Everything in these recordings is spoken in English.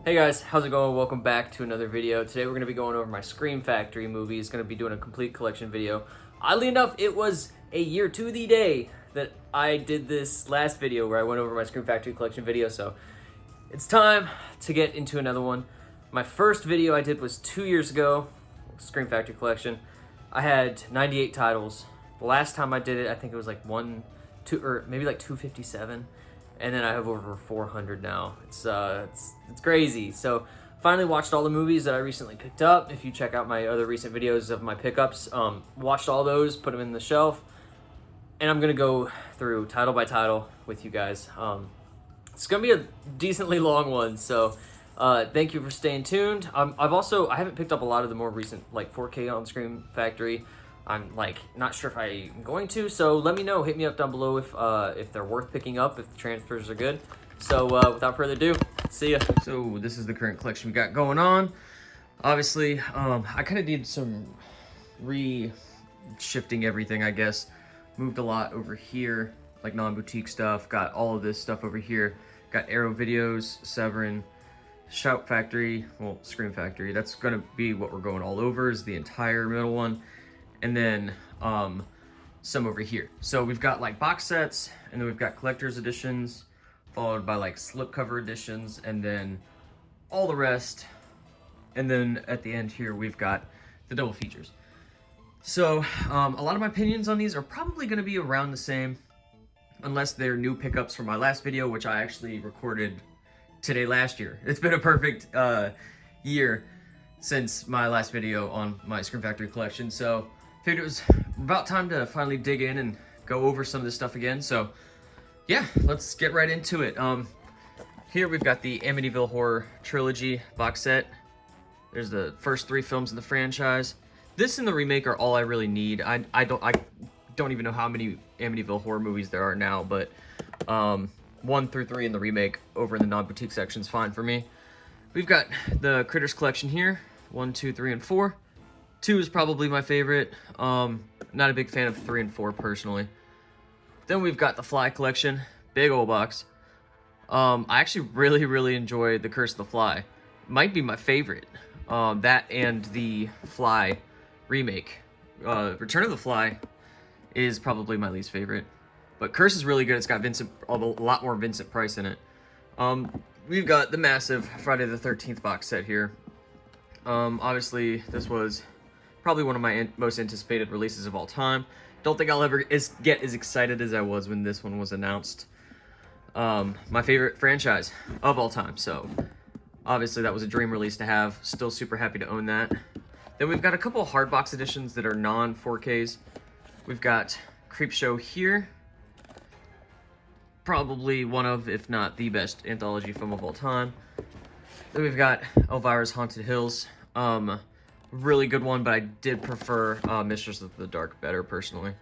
Hey guys, how's it going? Welcome back to another video. Today we're going to be going over my Scream Factory movies. Going to be doing a complete collection video. Oddly enough, it was a year to the day that I did this last video where I went over my Scream Factory collection video, so it's time to get into another one. My first video I did was 2 years ago, Scream Factory collection. I had 98 titles. The last time I did it, I think it was like 257. And then I have over 400 now. It's crazy. So finally watched all the movies that I recently picked up. If you check out my other recent videos of my pickups, watched all those, put them in the shelf, and I'm gonna go through title by title with you guys. It's gonna be a decently long one, so thank you for staying tuned. I haven't picked up a lot of the more recent like 4K on Scream Factory. I'm like not sure if I'm going to, so let me know. Hit me up down below if they're worth picking up, if the transfers are good. So without further ado, see ya. So this is the current collection we got going on. Obviously, I kind of need some shifting everything, I guess. Moved a lot over here, like non-boutique stuff. Got all of this stuff over here. Got Arrow Videos, Severin, Shout Factory, well, Scream Factory. That's gonna be what we're going all over, is the entire middle one. And then some over here. So we've got like box sets, and then we've got collector's editions, followed by like slipcover editions, and then all the rest. And then at the end here, we've got the double features. So a lot of my opinions on these are probably gonna be around the same, unless they're new pickups from my last video, which I actually recorded last year. It's been a perfect year since my last video on my Scream Factory collection. So figured it was about time to finally dig in and go over some of this stuff again. So yeah, let's get right into it. Here we've got the Amityville Horror Trilogy box set. There's the first 3 films in the franchise. This and the remake are all I really need. I don't even know how many Amityville Horror movies there are now, but 1 through 3 in the remake over in the non-boutique section is fine for me. We've got the Critters collection here, 1, 2, 3, and 4. 2 is probably my favorite. Not a big fan of 3 and 4 personally. Then we've got the Fly collection, big old box. I actually really enjoy The Curse of the Fly. Might be my favorite. That and the Fly remake. Return of the Fly is probably my least favorite. But Curse is really good. It's got a lot more Vincent Price in it. We've got the massive Friday the 13th box set here. Obviously, this was probably one of my most anticipated releases of all time. Don't think I'll ever get as excited as I was when this one was announced. My favorite franchise of all time, so obviously that was a dream release to have. Still super happy to own that. Then we've got a couple of hard box editions that are non-4Ks. We've got Creepshow here. Probably one of, if not the best anthology film of all time. Then we've got Elvira's Haunted Hills. Really good one, but I did prefer Mistress of the Dark better personally.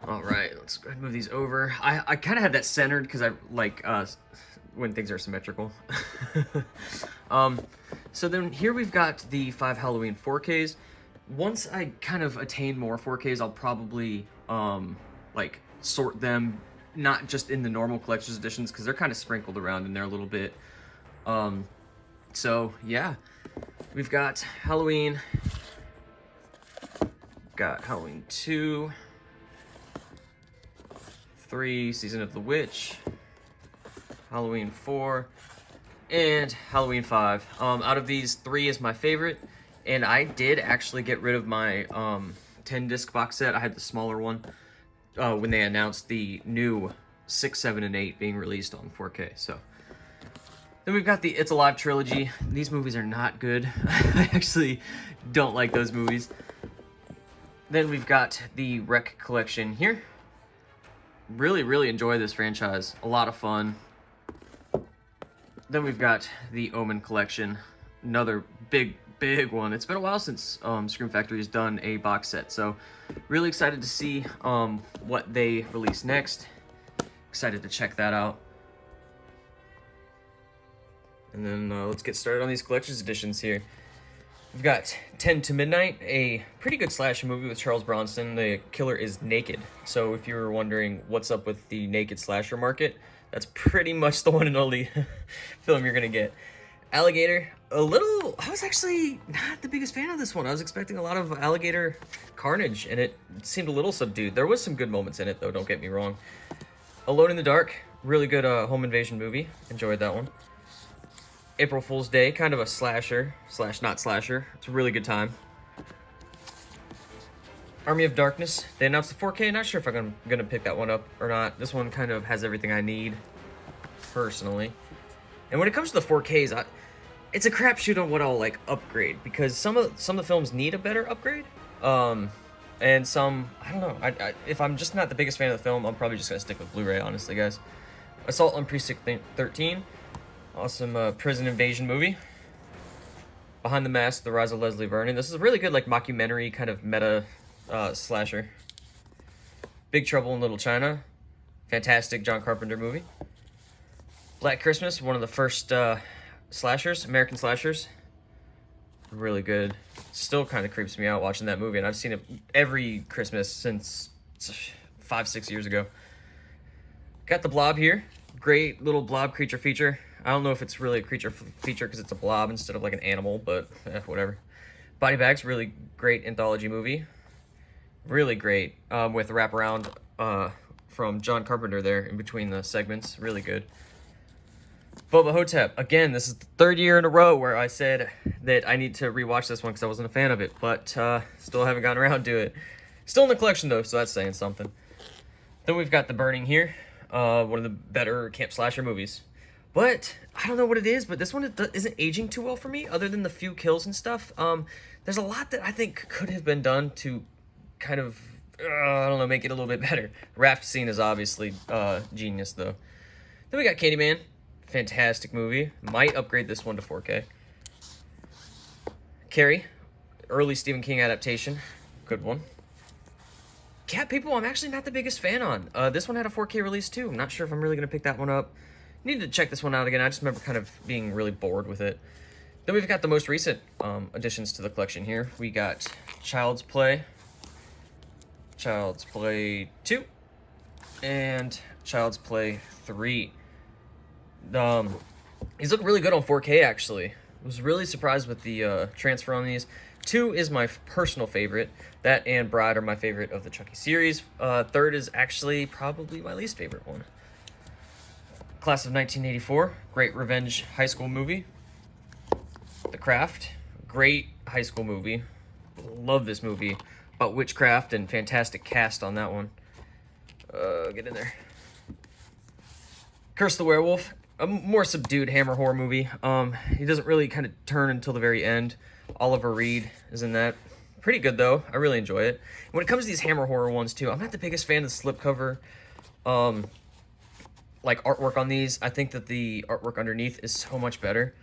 All right, let's go ahead and move these over. I kind of had that centered because I like when things are symmetrical. So then here we've got the 5 Halloween 4Ks. Once I kind of attain more 4Ks, I'll probably like sort them, not just in the normal collector's editions, because they're kind of sprinkled around in there a little bit. So yeah, we've got Halloween. We've got Halloween 2, 3, Season of the Witch, Halloween 4, and Halloween 5. Out of these, 3 is my favorite, and I did actually get rid of my 10-disc box set. I had the smaller one when they announced the new 6, 7, and 8 being released on 4K. So then we've got the It's Alive trilogy. These movies are not good. I actually don't like those movies. Then we've got the Wreck collection here. Really enjoy this franchise. A lot of fun. Then we've got the Omen collection. Another big one. It's been a while since Scream Factory has done a box set, so really excited to see what they release next. Excited to check that out. And then let's get started on these collector's editions here. We've got 10 to Midnight, a pretty good slasher movie with Charles Bronson. The killer is naked. So if you were wondering what's up with the naked slasher market, that's pretty much the one and only film you're going to get. Alligator, I was actually not the biggest fan of this one. I was expecting a lot of alligator carnage, and it seemed a little subdued. There was some good moments in it, though, don't get me wrong. Alone in the Dark, really good home invasion movie. Enjoyed that one. April Fool's Day, kind of a slasher, slash not slasher. It's a really good time. Army of Darkness, they announced the 4K. Not sure if I'm gonna pick that one up or not. This one kind of has everything I need, personally. And when it comes to the 4Ks, it's a crapshoot on what I'll like upgrade, because some of the films need a better upgrade, and some I don't know. If I'm just not the biggest fan of the film, I'm probably just gonna stick with Blu-ray, honestly, guys. Assault on Precinct 13, awesome prison invasion movie. Behind the Mask: The Rise of Leslie Vernon. This is a really good like mockumentary kind of meta slasher. Big Trouble in Little China, fantastic John Carpenter movie. Black Christmas, one of the first slashers, American slashers. Really good. Still kind of creeps me out watching that movie, and I've seen it every Christmas since 5-6 years ago. Got the Blob here. Great little blob creature feature. I don't know if it's really a creature feature because it's a blob instead of like an animal, but whatever. Body Bags, really great anthology movie. Really great with wraparound from John Carpenter there in between the segments. Really good. Boba Hotep. Again, this is the third year in a row where I said that I need to rewatch this one because I wasn't a fan of it, but still haven't gotten around to it. Still in the collection though, so that's saying something. Then we've got The Burning here, one of the better camp slasher movies. But I don't know what it is, but this one isn't aging too well for me, other than the few kills and stuff. There's a lot that I think could have been done to kind of, I don't know, make it a little bit better. Raft scene is obviously genius though. Then we got Candyman. Fantastic movie. Might upgrade this one to 4K. Carrie, early Stephen King adaptation. Good one. Cat People, I'm actually not the biggest fan on. This one had a 4K release too. I'm not sure if I'm really going to pick that one up. Need to check this one out again. I just remember kind of being really bored with it. Then we've got the most recent additions to the collection here. We got Child's Play, Child's Play 2, and Child's Play 3. These look really good on 4K, actually. I was really surprised with the transfer on these. 2 is my personal favorite. That and Bride are my favorite of the Chucky series. Third is actually probably my least favorite one. Class of 1984, great revenge high school movie. The Craft, great high school movie. Love this movie. About witchcraft and fantastic cast on that one. Get in there. Curse the Werewolf, a more subdued Hammer horror movie. He doesn't really kind of turn until the very end. Oliver Reed is in that. Pretty good though. I really enjoy it. When it comes to these Hammer horror ones too, I'm not the biggest fan of the slipcover like artwork on these. I think that the artwork underneath is so much better.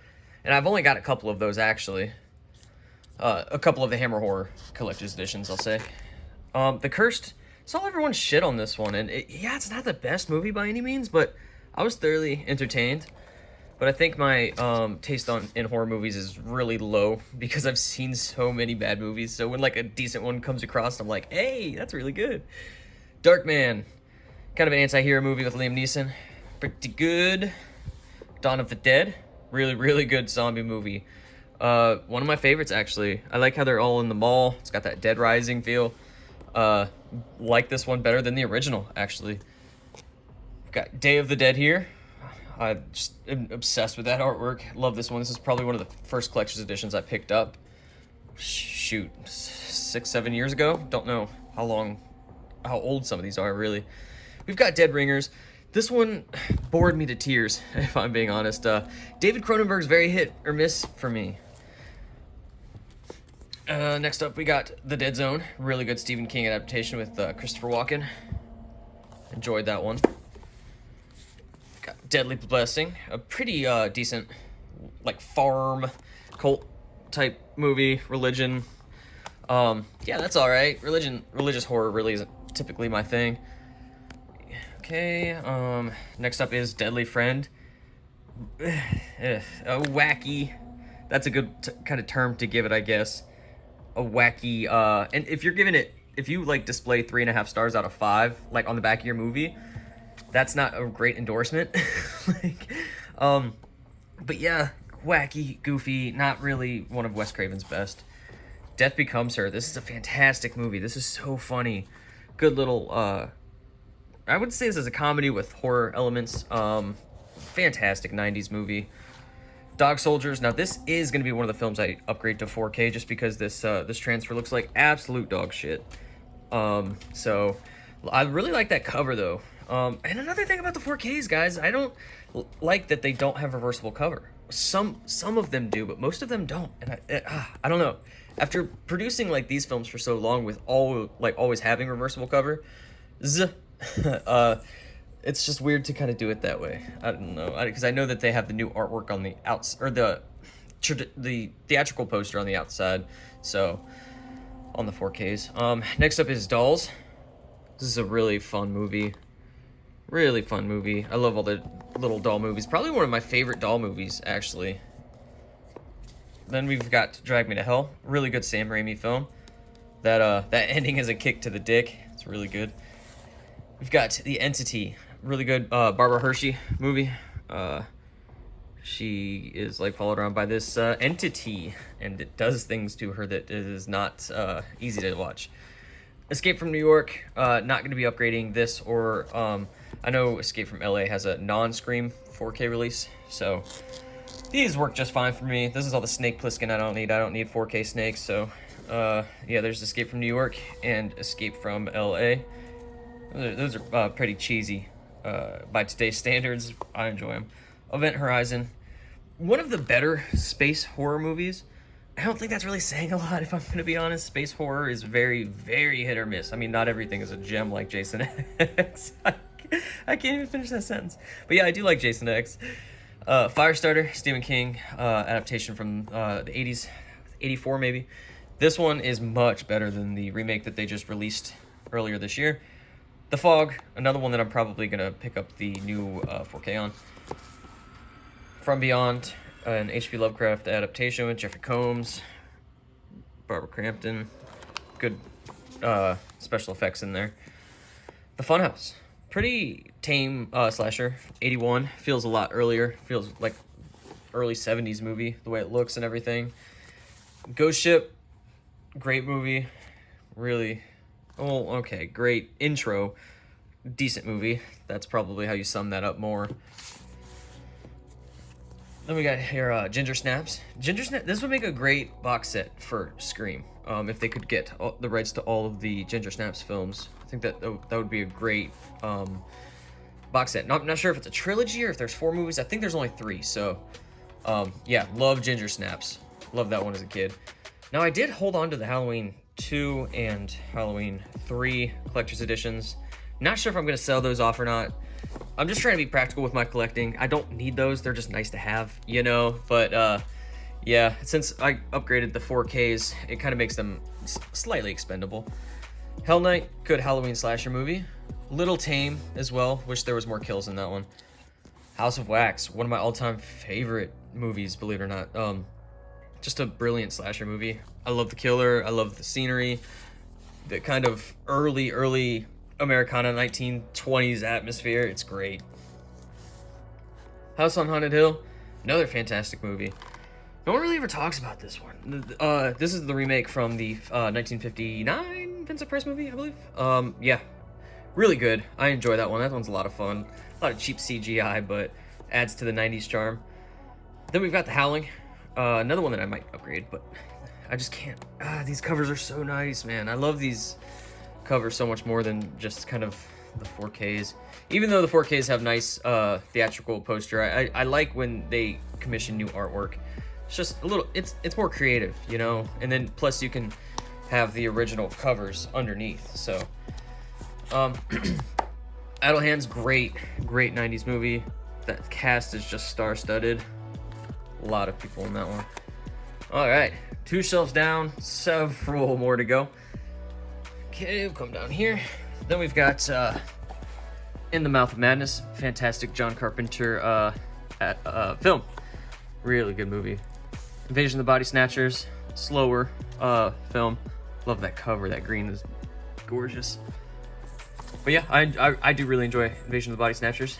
And I've only got a couple of those actually. A couple of the Hammer horror collector's editions, I'll say. The Cursed, saw everyone shit on this one, and yeah, it's not the best movie by any means, but I was thoroughly entertained. But I think my taste in horror movies is really low because I've seen so many bad movies. So when like a decent one comes across, I'm like, hey, that's really good. Darkman, kind of an anti-hero movie with Liam Neeson. Pretty good. Dawn of the Dead, really, really good zombie movie. One of my favorites, actually. I like how they're all in the mall. It's got that Dead Rising feel. Like this one better than the original, actually. Got Day of the Dead here. I just am obsessed with that artwork. Love this one. This is probably one of the first collector's editions I picked up. Shoot, 6-7 years ago? Don't know how old some of these are, really. We've got Dead Ringers. This one bored me to tears, if I'm being honest. David Cronenberg's very hit or miss for me. Next up, we got The Dead Zone. Really good Stephen King adaptation with Christopher Walken. Enjoyed that one. Got Deadly Blessing, a pretty decent, like, farm cult type movie. Religion. Yeah, that's all right. Religious horror really isn't typically my thing. Okay. Next up is Deadly Friend. Wacky. That's a good kind of term to give it, I guess. A wacky. And if you're giving it, if you like display 3.5 stars out of 5, like on the back of your movie, that's not a great endorsement. But yeah, wacky, goofy, not really one of Wes Craven's best. Death Becomes Her. This is a fantastic movie. This is so funny. Good little, I would say this is a comedy with horror elements. Fantastic 90s movie. Dog Soldiers. Now this is going to be one of the films I upgrade to 4K just because this transfer looks like absolute dog shit. So I really like that cover though. And another thing about the 4Ks, guys, I don't like that they don't have reversible cover. Some of them do, but most of them don't. And I don't know. After producing like these films for so long with always having reversible cover, it's just weird to kind of do it that way. I don't know, because I know that they have the new artwork on the outs or the theatrical poster on the outside. So on the 4Ks. Next up is Dolls. This is a really fun movie. Really fun movie. I love all the little doll movies. Probably one of my favorite doll movies, actually. Then we've got Drag Me to Hell. Really good Sam Raimi film. That ending is a kick to the dick. It's really good. We've got The Entity. Really good Barbara Hershey movie. She is like followed around by this entity, and it does things to her that is not easy to watch. Escape from New York. Not going to be upgrading this, or I know Escape from LA has a non-Scream 4K release, so these work just fine for me. This is all the Snake Plissken I don't need. I don't need 4K snakes, so yeah, there's Escape from New York and Escape from LA. Those are pretty cheesy by today's standards. I enjoy them. Event Horizon, one of the better space horror movies. I don't think that's really saying a lot, if I'm going to be honest. Space horror is very, very hit or miss. I mean, not everything is a gem like Jason X. I can't even finish that sentence. But yeah, I do like Jason X. Firestarter, Stephen King, adaptation from the 80s, 84 maybe. This one is much better than the remake that they just released earlier this year. The Fog, another one that I'm probably going to pick up the new 4K on. From Beyond, an H.P. Lovecraft adaptation with Jeffrey Combs, Barbara Crampton. Good special effects in there. The Funhouse, pretty tame slasher. 81, feels a lot earlier. Feels like early 70s movie, the way it looks and everything. Ghost Ship, great movie. Really, oh, okay, great intro. Decent movie. That's probably how you sum that up more. Then we got here Ginger Snaps. Ginger Snap. This would make a great box set for Scream. If they could get the rights to all of the Ginger Snaps films, I think that would be a great box set. Not sure if it's a trilogy or if there's 4 movies. I think there's only 3. So yeah, love Ginger Snaps. Love that one as a kid. Now I did hold on to the Halloween 2 and Halloween 3 collector's editions. Not sure if I'm going to sell those off or not. I'm just trying to be practical with my collecting. I don't need those. They're just nice to have, you know? But, yeah, since I upgraded the 4Ks, it kind of makes them slightly expendable. Hell Night, good Halloween slasher movie. Little tame as well. Wish there was more kills in that one. House of Wax, one of my all-time favorite movies, believe it or not. Just a brilliant slasher movie. I love the killer. I love the scenery. The kind of early Americana 1920s atmosphere. It's great. House on Haunted Hill, another fantastic movie. No one really ever talks about this one. This is the remake from the 1959 Vincent Price movie, I believe. Yeah, really good. I enjoy that one. That one's a lot of fun. A lot of cheap CGI, but adds to the 90s charm. Then we've got The Howling, another one that I might upgrade, but I just can't. These covers are so nice, man. I love these covers so much more than just kind of the 4Ks. Even though the 4Ks have nice theatrical poster, I like when they commission new artwork. It's just a little, it's more creative, you know? And then plus you can have the original covers underneath. So Idle Hands, great 90s movie. That cast is just star-studded. A lot of people in that one. All right, 2 shelves down, several more to go. Okay, we'll come down here. Then we've got In the Mouth of Madness, fantastic John Carpenter film. Really good movie. Invasion of the Body Snatchers, slower film. Love that cover. That green is gorgeous. But yeah, I do really enjoy Invasion of the Body Snatchers.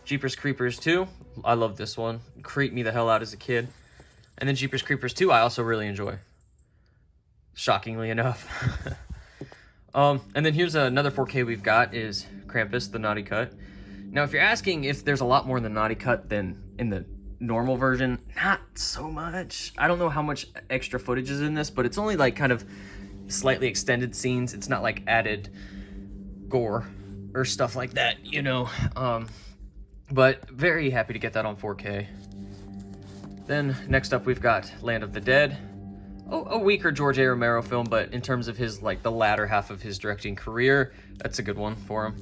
Jeepers Creepers 2. I love this one. creeped me the hell out as a kid. And then Jeepers Creepers 2 I also really enjoy. Shockingly enough. And then here's another 4K we've got is Krampus, the Naughty Cut. Now, if you're asking if there's a lot more in the Naughty Cut than in the normal version, not so much. I don't know how much extra footage is in this, but it's only like kind of slightly extended scenes. It's not like added gore or stuff like that, you know. But very happy to get that on 4K. Then next up we've got Land of the Dead. A weaker George A. Romero film, but in terms of his, like, the latter half of his directing career, that's a good one for him.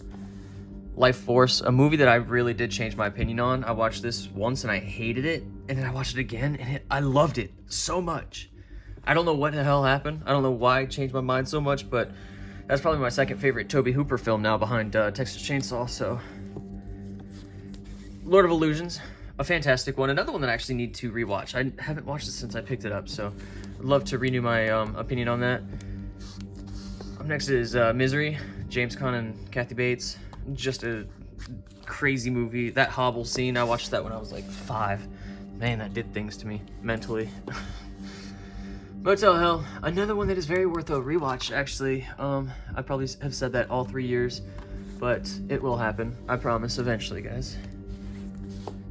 Life Force, a movie that I really did change my opinion on. I watched this once and I hated it, and then I watched it again and I loved it so much. I don't know what the hell happened. I don't know why I changed my mind so much, but that's probably my second favorite Tobe Hooper film now, behind Texas Chainsaw. So, Lord of Illusions, a fantastic one. Another one that I actually need to rewatch. I haven't watched it since I picked it up, so I'd love to renew my opinion on that. Up next is Misery, James Caan and Kathy Bates. Just a crazy movie. That hobble scene, I watched that when I was like 5. Man, that did things to me mentally. Motel Hell, another one that is very worth a rewatch, actually. I probably have said that all 3 years, but it will happen. I promise, eventually, guys.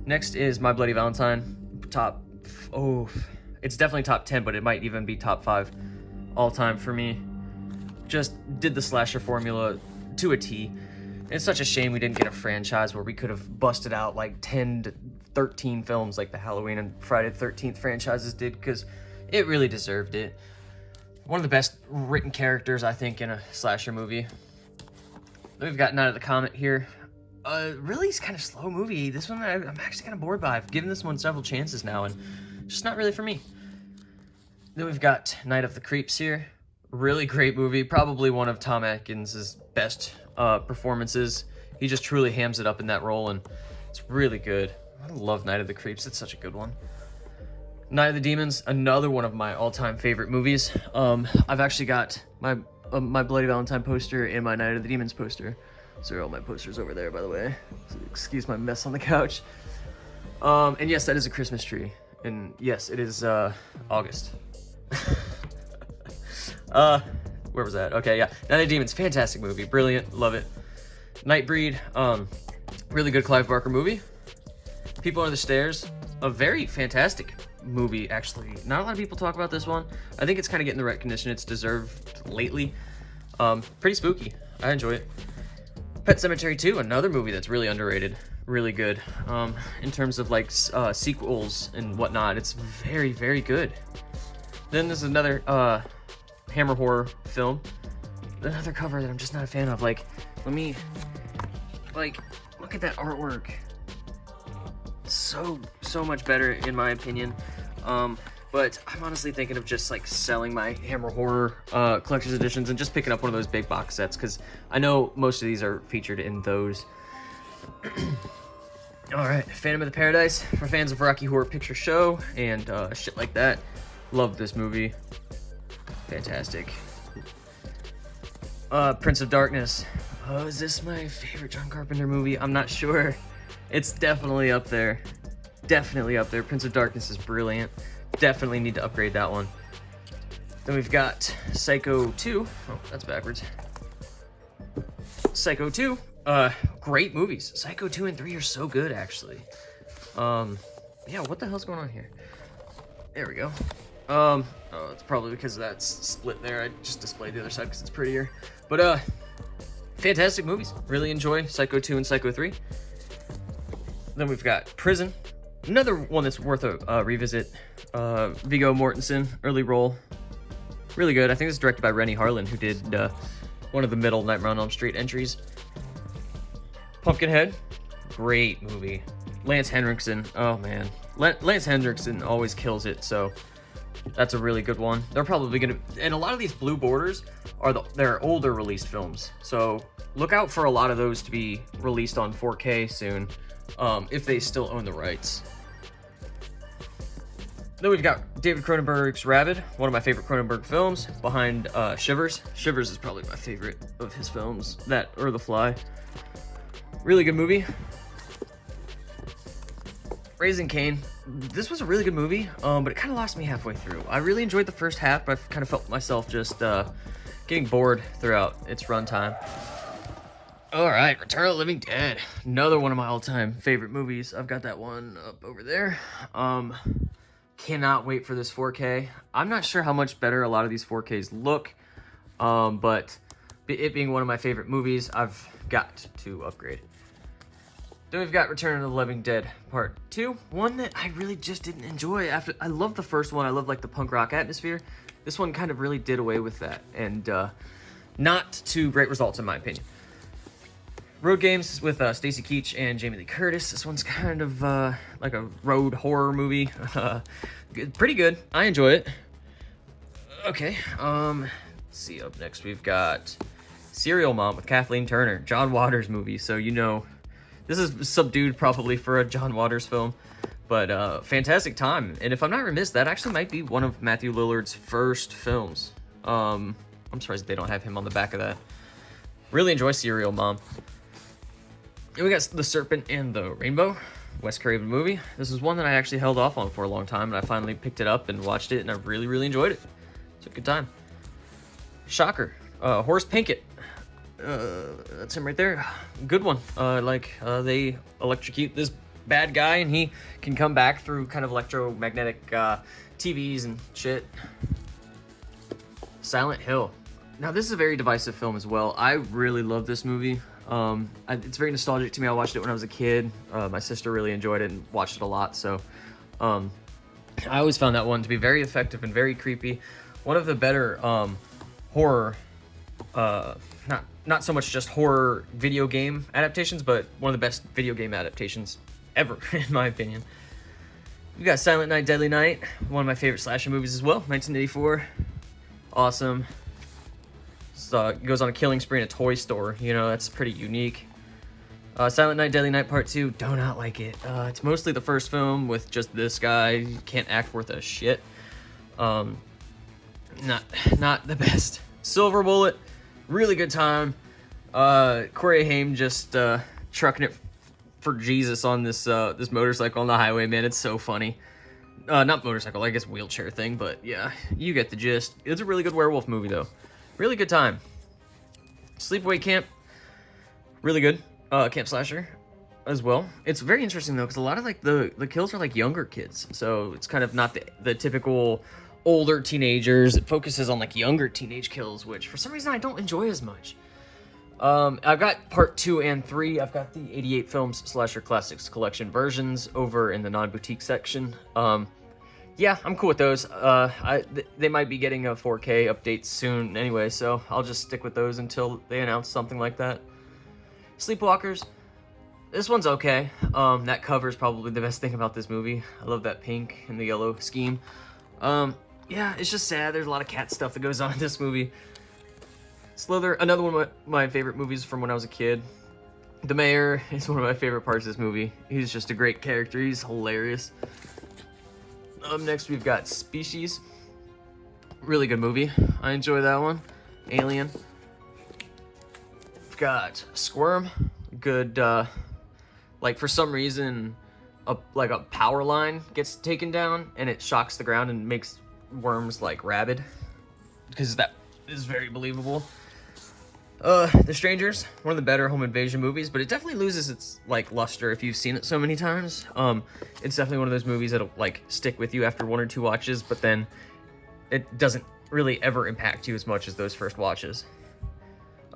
Next is My Bloody Valentine. It's definitely top 10, but it might even be top 5 all time for me. Just did the slasher formula to a T. It's such a shame we didn't get a franchise where we could have busted out like 10 to 13 films like the Halloween and Friday the 13th franchises did, because it really deserved it. One of the best written characters, I think, in a slasher movie. Then we've got Night of the Comet here. Really kind of slow movie. This one I'm actually kind of bored by. I've given this one several chances now, and just not really for me. Then we've got Night of the Creeps here. Really great movie. Probably one of Tom Atkins' best performances. He just truly hams it up in that role, and it's really good. I love Night of the Creeps. It's such a good one. Night of the Demons, another one of my all-time favorite movies. I've actually got my Bloody Valentine poster and my Night of the Demons poster. So all my posters over there, by the way. So excuse my mess on the couch. And yes, that is a Christmas tree. And yes, it is August. Where was that? Okay, yeah. Night of the Demons, fantastic movie. Brilliant, love it. Nightbreed, really good Clive Barker movie. People Under the Stairs, a very fantastic movie, actually. Not a lot of people talk about this one. I think it's kind of getting the recognition it's deserved lately. Pretty spooky. I enjoy it. Pet Sematary 2, another movie that's really underrated. Really good. In terms of like sequels and whatnot, it's very, very good. Then there's another Hammer horror film. Another cover that I'm just not a fan of. Like, let me, like, look at that artwork. So much better in my opinion. But I'm honestly thinking of just like selling my Hammer horror collector's editions and just picking up one of those big box sets, because I know most of these are featured in those. All right, Phantom of the Paradise, for fans of Rocky Horror Picture Show and shit like that. Love this movie. Fantastic. Prince of Darkness. Oh, is this my favorite John Carpenter movie? I'm not sure. It's definitely up there. Definitely up there. Prince of Darkness is brilliant. Definitely need to upgrade that one. Then we've got Psycho 2. Oh, that's backwards. Psycho 2. Great movies. Psycho 2 and 3 are so good, actually. Yeah, what the hell's going on here? There we go. Oh, it's probably because that's split there. I just displayed the other side because it's prettier. But, fantastic movies. Really enjoy Psycho 2 and Psycho 3. Then we've got Prison. Another one that's worth a revisit. Viggo Mortensen, early role. Really good. I think it's directed by Rennie Harlan, who did one of the middle Nightmare on Elm Street entries. Pumpkinhead, great movie. Lance Henriksen, oh man. Lance Henriksen always kills it, so that's a really good one. They're probably gonna, and a lot of these blue borders are they're older released films, so look out for a lot of those to be released on 4K soon, if they still own the rights. Then we've got David Cronenberg's Rabid, one of my favorite Cronenberg films, behind Shivers. Shivers is probably my favorite of his films, that or The Fly. Really good movie. Raising Cain. This was a really good movie, but it kind of lost me halfway through. I really enjoyed the first half, but I kind of felt myself just getting bored throughout its runtime. All right, Return of the Living Dead. Another one of my all-time favorite movies. I've got that one up over there. Cannot wait for this 4K. I'm not sure how much better a lot of these 4Ks look, but it being one of my favorite movies, I've got to upgrade. Then we've got Return of the Living Dead Part 2, one that I really just didn't enjoy. I love the first one. I love like the punk rock atmosphere. This one kind of really did away with that, and not to great results in my opinion. Road Games with Stacy Keach and Jamie Lee Curtis. This one's kind of like a road horror movie. Pretty good. I enjoy it. Okay. Let's see. Up next, we've got Serial Mom with Kathleen Turner. John Waters movie. So you know, this is subdued probably for a John Waters film, but fantastic time. And if I'm not remiss, that actually might be one of Matthew Lillard's first films. I'm surprised they don't have him on the back of that. Really enjoy Serial Mom. And we got The Serpent and the Rainbow, Wes Craven movie. This is one that I actually held off on for a long time, and I finally picked it up and watched it, and I really, really enjoyed it. It's a good time. Shocker. Horace Pinkett. That's him right there. Good one. They electrocute this bad guy, and he can come back through kind of electromagnetic TVs and shit. Silent Hill. Now, this is a very divisive film as well. I really love this movie. It's very nostalgic to me. I watched it when I was a kid. My sister really enjoyed it and watched it a lot. So, I always found that one to be very effective and very creepy. One of the better horror, not so much just horror video game adaptations, but one of the best video game adaptations ever, in my opinion. We got Silent Night, Deadly Night, one of my favorite slasher movies as well, 1984. Awesome. Goes on a killing spree in a toy store. You know, that's pretty unique. Silent Night, Deadly Night Part 2, do not like it. It's mostly the first film with just this guy. He can't act worth a shit. Not the best. Silver Bullet, really good time. Corey Haim just trucking it for Jesus on this motorcycle on the highway, man. It's so funny. Not motorcycle, I guess wheelchair thing, but yeah, you get the gist. It's a really good werewolf movie, though. Really good time. Sleepaway Camp, really good. Camp slasher as well. It's very interesting though, because a lot of like the kills are like younger kids, so it's kind of not the typical older teenagers. It focuses on like younger teenage kills, which for some reason I don't enjoy as much. I've got part 2 and 3. I've got the 88 Films Slasher Classics Collection versions over in the non-boutique section. Yeah, I'm cool with those. They might be getting a 4K update soon anyway, so I'll just stick with those until they announce something like that. Sleepwalkers. This one's okay. That cover is probably the best thing about this movie. I love that pink and the yellow scheme. Yeah, it's just sad. There's a lot of cat stuff that goes on in this movie. Slither, another one of my favorite movies from when I was a kid. The Mayor is one of my favorite parts of this movie. He's just a great character. He's hilarious. Next, we've got Species. Really good movie. I enjoy that one. Alien. We've got Squirm. Good, like for some reason, a power line gets taken down and it shocks the ground and makes worms like rabid. Because that is very believable. The Strangers, one of the better home invasion movies, but it definitely loses its like luster if you've seen it so many times. It's definitely one of those movies that'll like stick with you after 1 or 2 watches, but then it doesn't really ever impact you as much as those first watches.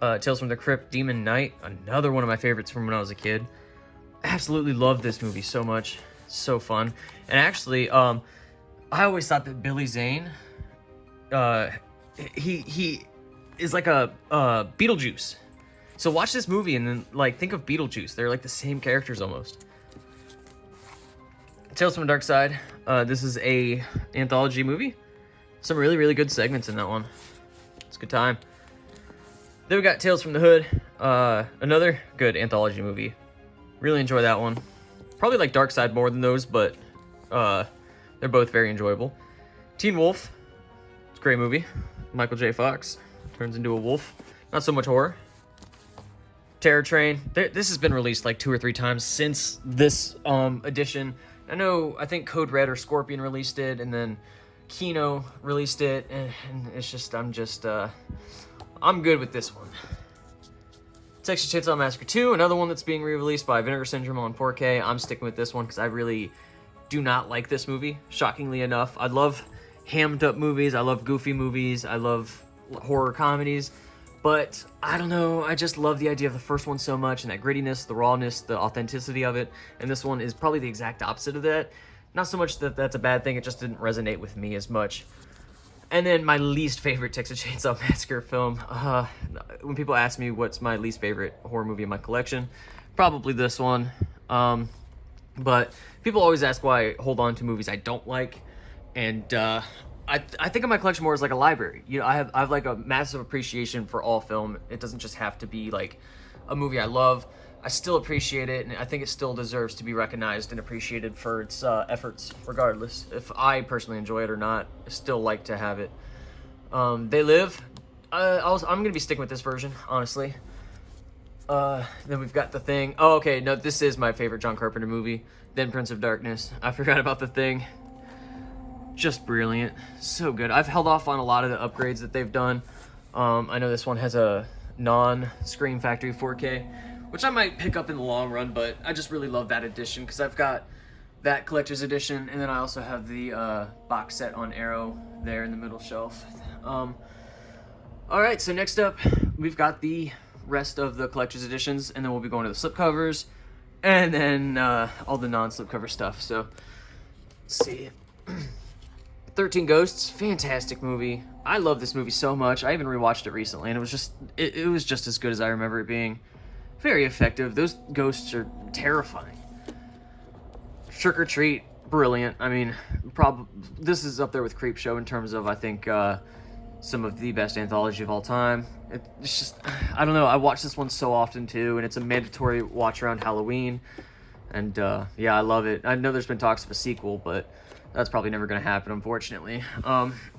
Tales from the Crypt, Demon Knight, another one of my favorites from when I was a kid. Absolutely love this movie so much, so fun. And actually, I always thought that Billy Zane, he is like a Beetlejuice. So watch this movie and then like think of Beetlejuice. They're like the same characters almost. Tales from the Dark Side. This is a anthology movie. Some really, really good segments in that one. It's a good time. Then we got Tales from the Hood. Another good anthology movie. Really enjoy that one. Probably like Dark Side more than those, but they're both very enjoyable. Teen Wolf. It's a great movie. Michael J. Fox turns into a wolf. Not so much horror. Terror Train. This has been released like 2 or 3 times since this edition. I think Code Red or Scorpion released it, and then Kino released it, and it's just, I'm good with this one. Texas Chainsaw Massacre 2, another one that's being re-released by Vinegar Syndrome on 4K. I'm sticking with this one because I really do not like this movie, shockingly enough. I love hammed up movies, I love goofy movies, I love horror comedies, but I don't know, I just love the idea of the first one so much, and that grittiness, the rawness, the authenticity of it, and this one is probably the exact opposite of that. Not so much that that's a bad thing, it just didn't resonate with me as much. And then my least favorite Texas Chainsaw Massacre film. When people ask me what's my least favorite horror movie in my collection, probably this one. But people always ask why I hold on to movies I don't like, and I think of my collection more as like a library. You know, I have like a massive appreciation for all film. It doesn't just have to be like a movie I love. I still appreciate it, and I think it still deserves to be recognized and appreciated for its efforts, regardless. If I personally enjoy it or not, I still like to have it. They Live. I'm going to be sticking with this version, honestly. Then we've got The Thing. Oh, okay, no, this is my favorite John Carpenter movie. Then Prince of Darkness. I forgot about The Thing. Just brilliant. So good. I've held off on a lot of the upgrades that they've done. I know this one has a non-Scream Factory 4K, which I might pick up in the long run, but I just really love that edition because I've got that collector's edition, and then I also have the box set on Arrow there in the middle shelf. Alright, so next up, we've got the rest of the collector's editions, and then we'll be going to the slipcovers, and then all the non-slipcover stuff. So, let's see. 13 Ghosts, fantastic movie. I love this movie so much. I even rewatched it recently, and it was just as good as I remember it being. Very effective. Those ghosts are terrifying. Trick or Treat, brilliant. I mean, this is up there with Creepshow in terms of, I think, some of the best anthology of all time. It's just, I don't know, I watch this one so often too, and it's a mandatory watch around Halloween. And yeah, I love it. I know there's been talks of a sequel, but that's probably never going to happen, unfortunately.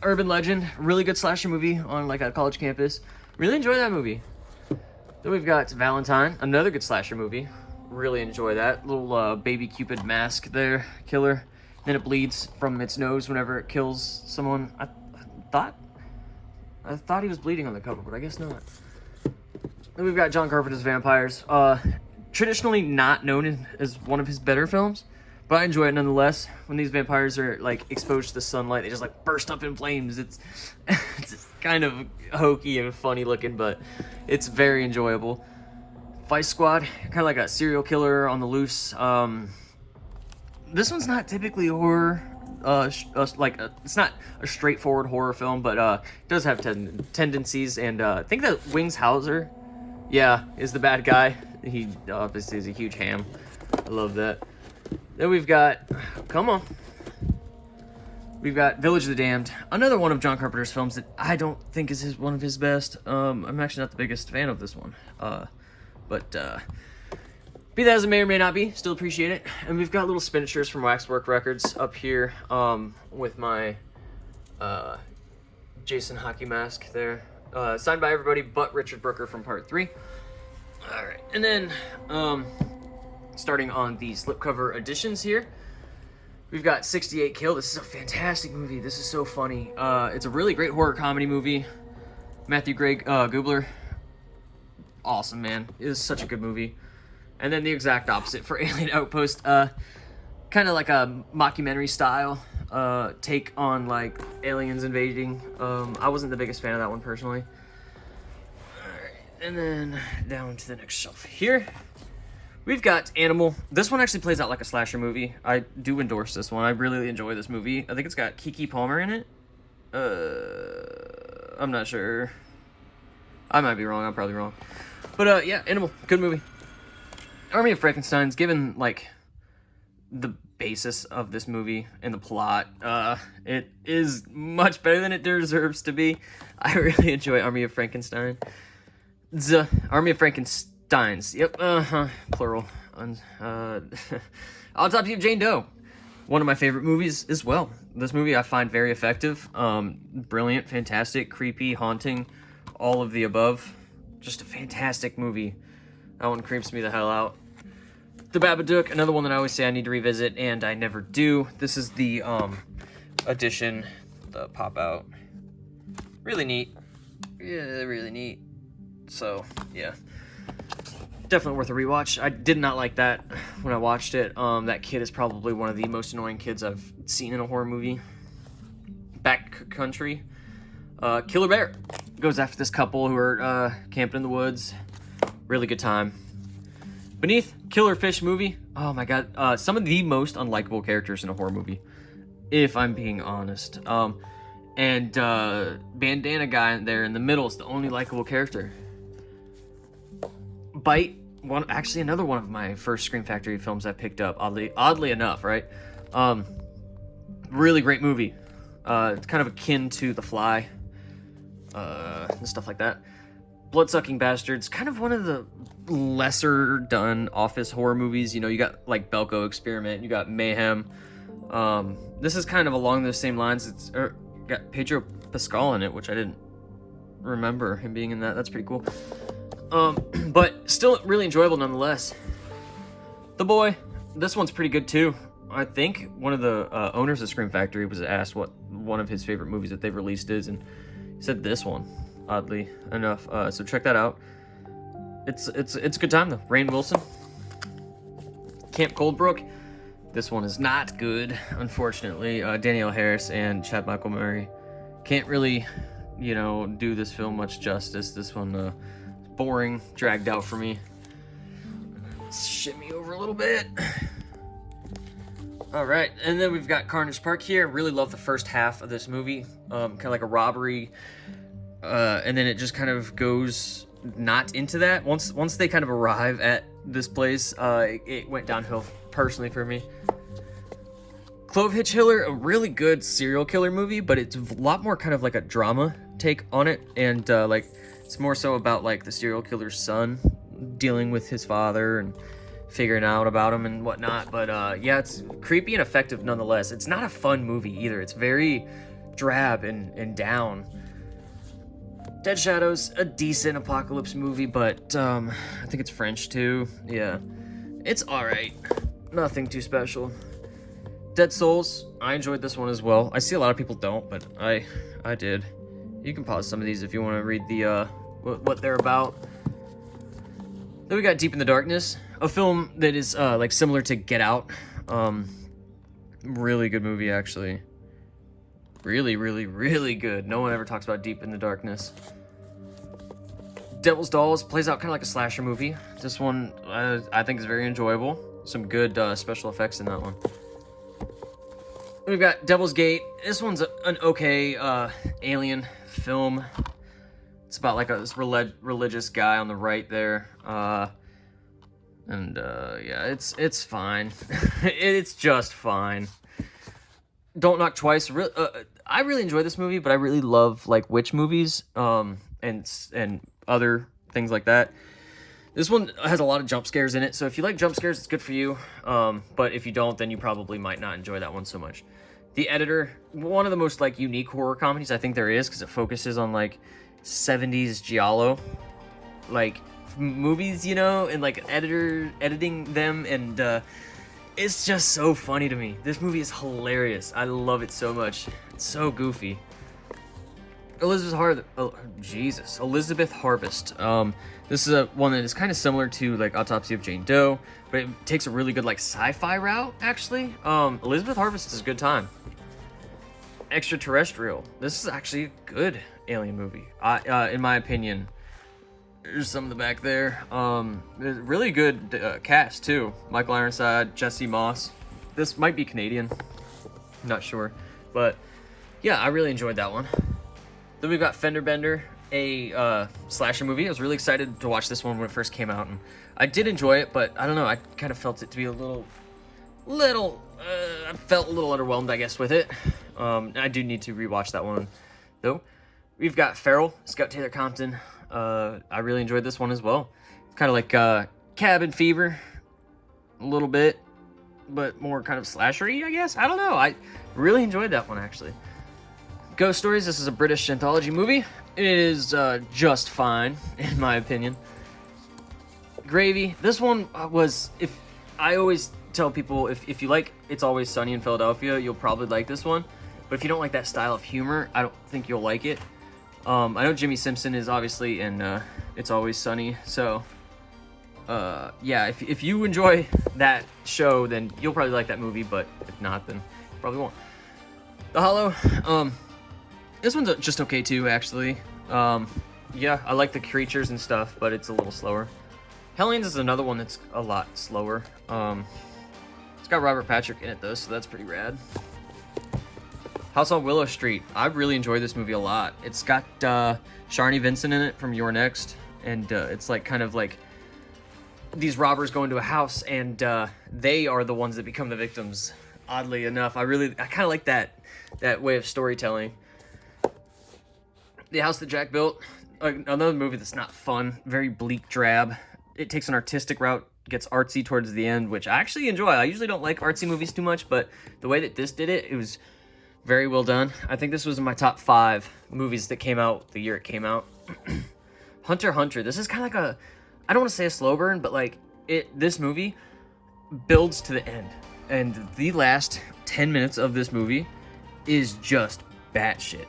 Urban Legend, really good slasher movie on like a college campus. Really enjoy that movie. Then we've got Valentine, another good slasher movie. Really enjoy that. Little baby Cupid mask there, killer. Then it bleeds from its nose whenever it kills someone. I thought he was bleeding on the cover, but I guess not. Then we've got John Carpenter's Vampires. Traditionally not known as one of his better films, but I enjoy it nonetheless. When these vampires are like exposed to the sunlight, they just like burst up in flames. It's kind of hokey and funny looking, but it's very enjoyable. Vice Squad, kind of like a serial killer on the loose. This one's not typically horror. It's not a straightforward horror film, but it does have tendencies. And I think that Wings Hauser, yeah, is the bad guy. He obviously is a huge ham. I love that. Then we've got, we've got Village of the Damned, another one of John Carpenter's films that I don't think is one of his best. I'm actually not the biggest fan of this one, but be that as it may or may not be, still appreciate it. And we've got little spinachers from Waxwork Records up here with my Jason hockey mask there, signed by everybody but Richard Brooker from Part 3. All right, and then starting on the slipcover editions here, we've got 68 Kill. This is a fantastic movie. This is so funny. It's a really great horror comedy movie. Matthew Gubler, awesome, man. It is such a good movie. And then the exact opposite for Alien Outpost, kind of like a mockumentary style take on like aliens invading. I wasn't the biggest fan of that one personally. And then down to the next shelf here, we've got Animal. This one actually plays out like a slasher movie. I do endorse this one. I really enjoy this movie. I think it's got Keke Palmer in it. I'm not sure. I might be wrong. I'm probably wrong. But yeah, Animal. Good movie. Army of Frankenstein's, given like the basis of this movie and the plot, it is much better than it deserves to be. I really enjoy Army of Frankenstein. Army of Frankensteins. Yep, plural. Autopsy of Jane Doe. One of my favorite movies as well. This movie I find very effective. Brilliant, fantastic, creepy, haunting, all of the above. Just a fantastic movie. That one creeps me the hell out. The Babadook, another one that I always say I need to revisit, and I never do. This is the edition, the pop-out. Really neat. Yeah, really neat. So, yeah. Definitely worth a rewatch. I did not like that when I watched it. That kid is probably one of the most annoying kids I've seen in a horror movie. Backcountry. Killer Bear goes after this couple who are camping in the woods. Really good time. Beneath, Killer Fish movie. Oh my god, some of the most unlikable characters in a horror movie, if I'm being honest. And bandana guy there in the middle is the only likable character. Bite, actually another one of my first Scream Factory films I picked up, oddly enough, right? Really great movie. It's kind of akin to The Fly, and stuff like that. Bloodsucking Bastards, kind of one of the lesser done office horror movies. You know, you got like Belko Experiment, you got Mayhem. This is kind of along those same lines. It's got Pedro Pascal in it, which I didn't remember him being in that. That's pretty cool. But still really enjoyable nonetheless. The Boy, this one's pretty good too. I think one of the owners of Scream Factory was asked what one of his favorite movies that they've released is, and he said this one, oddly enough. So check that out. It's a good time though. Rainn Wilson. Camp Coldbrook. This one is not good, unfortunately. Danielle Harris and Chad Michael Murray can't really, you know, do this film much justice. This one boring, dragged out for me. Let's shimmy over a little bit. All right, and then we've got Carnage Park here. Really love the first half of this movie. Kind of like a robbery, and then it just kind of goes not into that. Once they kind of arrive at this place, it went downhill personally for me. Clove Hitchhiller, a really good serial killer movie, but it's a lot more kind of like a drama take on it, and like it's more so about like the serial killer's son dealing with his father and figuring out about him and whatnot. But yeah, it's creepy and effective nonetheless. It's not a fun movie either. It's very drab and down. Dead Shadows, a decent apocalypse movie, but I think it's French too. Yeah, it's alright. Nothing too special. Dead Souls, I enjoyed this one as well. I see a lot of people don't, but I did. You can pause some of these if you want to read the what they're about. Then we got Deep in the Darkness, a film that is like similar to Get Out. Really good movie, actually. Really, really, really good. No one ever talks about Deep in the Darkness. Devil's Dolls plays out kind of like a slasher movie. This one I think is very enjoyable. Some good special effects in that one. We've got Devil's Gate. This one's an okay alien film. It's about like this religious guy on the right there. Yeah, it's fine. It's just fine. Don't Knock Twice. I really enjoy this movie, but I really love like witch movies and other things like that. This one has a lot of jump scares in it, so if you like jump scares, it's good for you. But if you don't, then you probably might not enjoy that one so much. The Editor, one of the most like unique horror comedies I think there is, because it focuses on like 70s giallo like movies, you know, and like editing them, and it's just so funny to me. This movie is hilarious. I love it so much. It's so goofy. Elizabeth Harvest. This is one that is kind of similar to like Autopsy of Jane Doe, but it takes a really good like sci-fi route, actually. Elizabeth Harvest is a good time. Extraterrestrial. This is actually a good alien movie, in my opinion. There's some in the back there. Really good cast too. Michael Ironside, Jesse Moss. This might be Canadian. I'm not sure, but yeah, I really enjoyed that one. Then we've got Fender Bender, a slasher movie. I was really excited to watch this one when it first came out, and I did enjoy it, but I don't know, I kind of felt it to be a little, I felt a little underwhelmed, I guess, with it. I do need to rewatch that one, though. We've got Feral, Scott Taylor Compton. I really enjoyed this one as well. Kind of like Cabin Fever, a little bit, but more kind of slashery, I guess. I don't know. I really enjoyed that one, actually. Ghost Stories, this is a British anthology movie. It is just fine, in my opinion. Gravy, this one was, if I always tell people, if you like It's Always Sunny in Philadelphia, you'll probably like this one. But if you don't like that style of humor, I don't think you'll like it. I know Jimmy Simpson is obviously in It's Always Sunny, so yeah, if you enjoy that show, then you'll probably like that movie, but if not, then you probably won't. The Hollow, this one's just okay too, actually. Yeah, I like the creatures and stuff, but it's a little slower. Hellions is another one that's a lot slower. It's got Robert Patrick in it though, so that's pretty rad. House on Willow Street. I really enjoy this movie a lot. It's got Sharni Vincent in it from You're Next, and it's like kind of like these robbers go into a house, and they are the ones that become the victims. Oddly enough, I kind of like that way of storytelling. The House That Jack Built. Another movie that's not fun. Very bleak, drab. It takes an artistic route, gets artsy towards the end, which I actually enjoy. I usually don't like artsy movies too much, but the way that this did it, it was very well done. I think this was in my top 5 movies that came out the year it came out. Hunter x Hunter. This is kind of like I don't want to say a slow burn, but like this movie builds to the end. And the last 10 minutes of this movie is just batshit.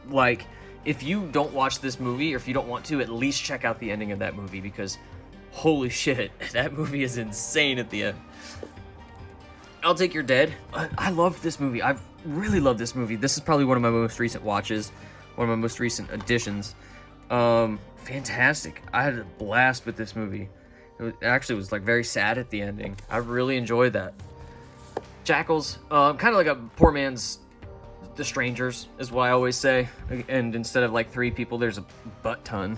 Like, if you don't watch this movie, or if you don't want to, at least check out the ending of that movie, because holy shit, that movie is insane at the end. I'll Take Your Dead. I love this movie. I really love this movie. This is probably one of my most recent watches, one of my most recent additions. Fantastic. I had a blast with this movie. It actually was like very sad at the ending. I really enjoyed that. Jackals, kind of like a poor man's The Strangers is what I always say, and instead of like 3 people, there's a butt ton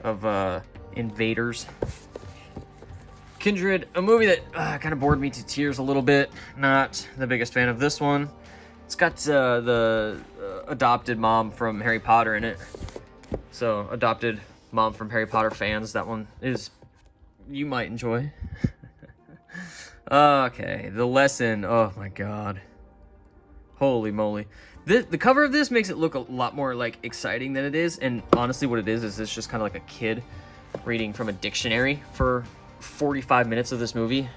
of invaders. Kindred, a movie that kind of bored me to tears a little bit. Not the biggest fan of this one. It's got the adopted mom from Harry Potter in it, so adopted mom from Harry Potter fans, that one is you might enjoy. Okay, The Lesson. Oh my god. Holy moly. The cover of this makes it look a lot more like exciting than it is, and honestly what it is it's just kind of like a kid reading from a dictionary for 45 minutes of this movie.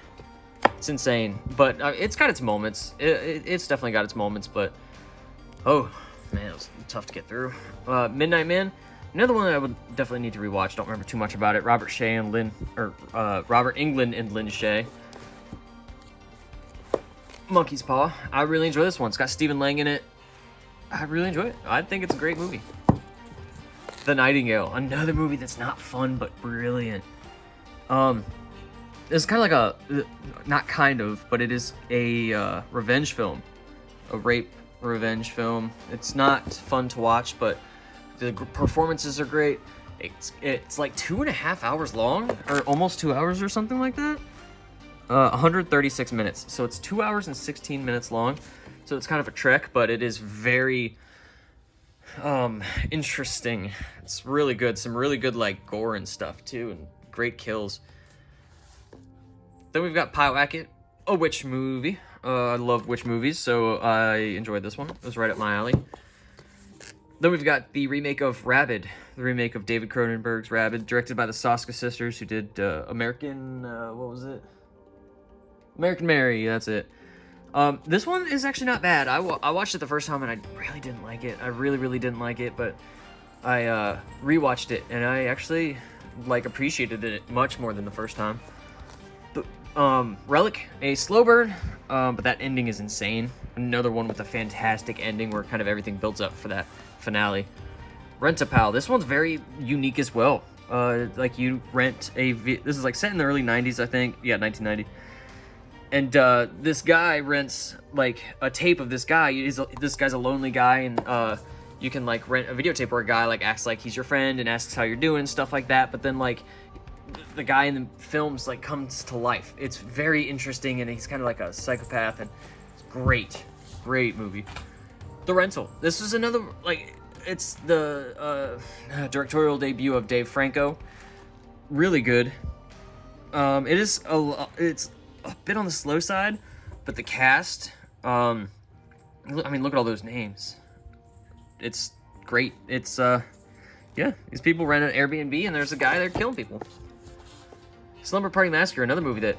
It's insane, but it's got its moments. It's definitely got its moments, but oh man, it was tough to get through. Midnight Man, another one that I would definitely need to rewatch. Don't remember too much about it. Robert Englund and Lynn Shay. Monkey's Paw. I really enjoy this one. It's got Stephen Lang in it. I really enjoy it. I think it's a great movie. The Nightingale. Another movie that's not fun, but brilliant. It's kind of like not kind of, but it is a revenge film. A rape revenge film. It's not fun to watch, but the performances are great. It's like 2.5 hours long, or almost 2 hours or something like that. 136 minutes, so it's 2 hours and 16 minutes long, so it's kind of a trek, but it is very interesting. It's really good. Some really good like gore and stuff too, and great kills. Then we've got Pyewacket, a witch movie. I love witch movies, so I enjoyed this one. It was right up my alley. Then we've got the remake of Rabid, the remake of David Cronenberg's Rabid, directed by the Soska sisters, who did American, what was it? American Mary, that's it. This one is actually not bad. I watched it the first time and I really didn't like it. I really didn't like it, but I rewatched it and I actually like appreciated it much more than the first time. Relic, a slow burn, but that ending is insane. Another one with a fantastic ending where kind of everything builds up for that finale. Rent-A-Pal, this one's very unique as well. Like you rent this is like set in the early 90s, I think. Yeah, 1990. And this guy rents like a tape of this guy. This guy's a lonely guy, and you can like rent a videotape where a guy like acts like he's your friend and asks how you're doing and stuff like that. But then like the guy in the films like comes to life. It's very interesting, and he's kind of like a psychopath, and it's great movie. The Rental. This is another like it's the directorial debut of Dave Franco. Really good. It's a bit on the slow side, but the cast, I mean, look at all those names. It's great. It's, yeah, these people rent an Airbnb and there's a guy there killing people. Slumber Party Massacre, another movie that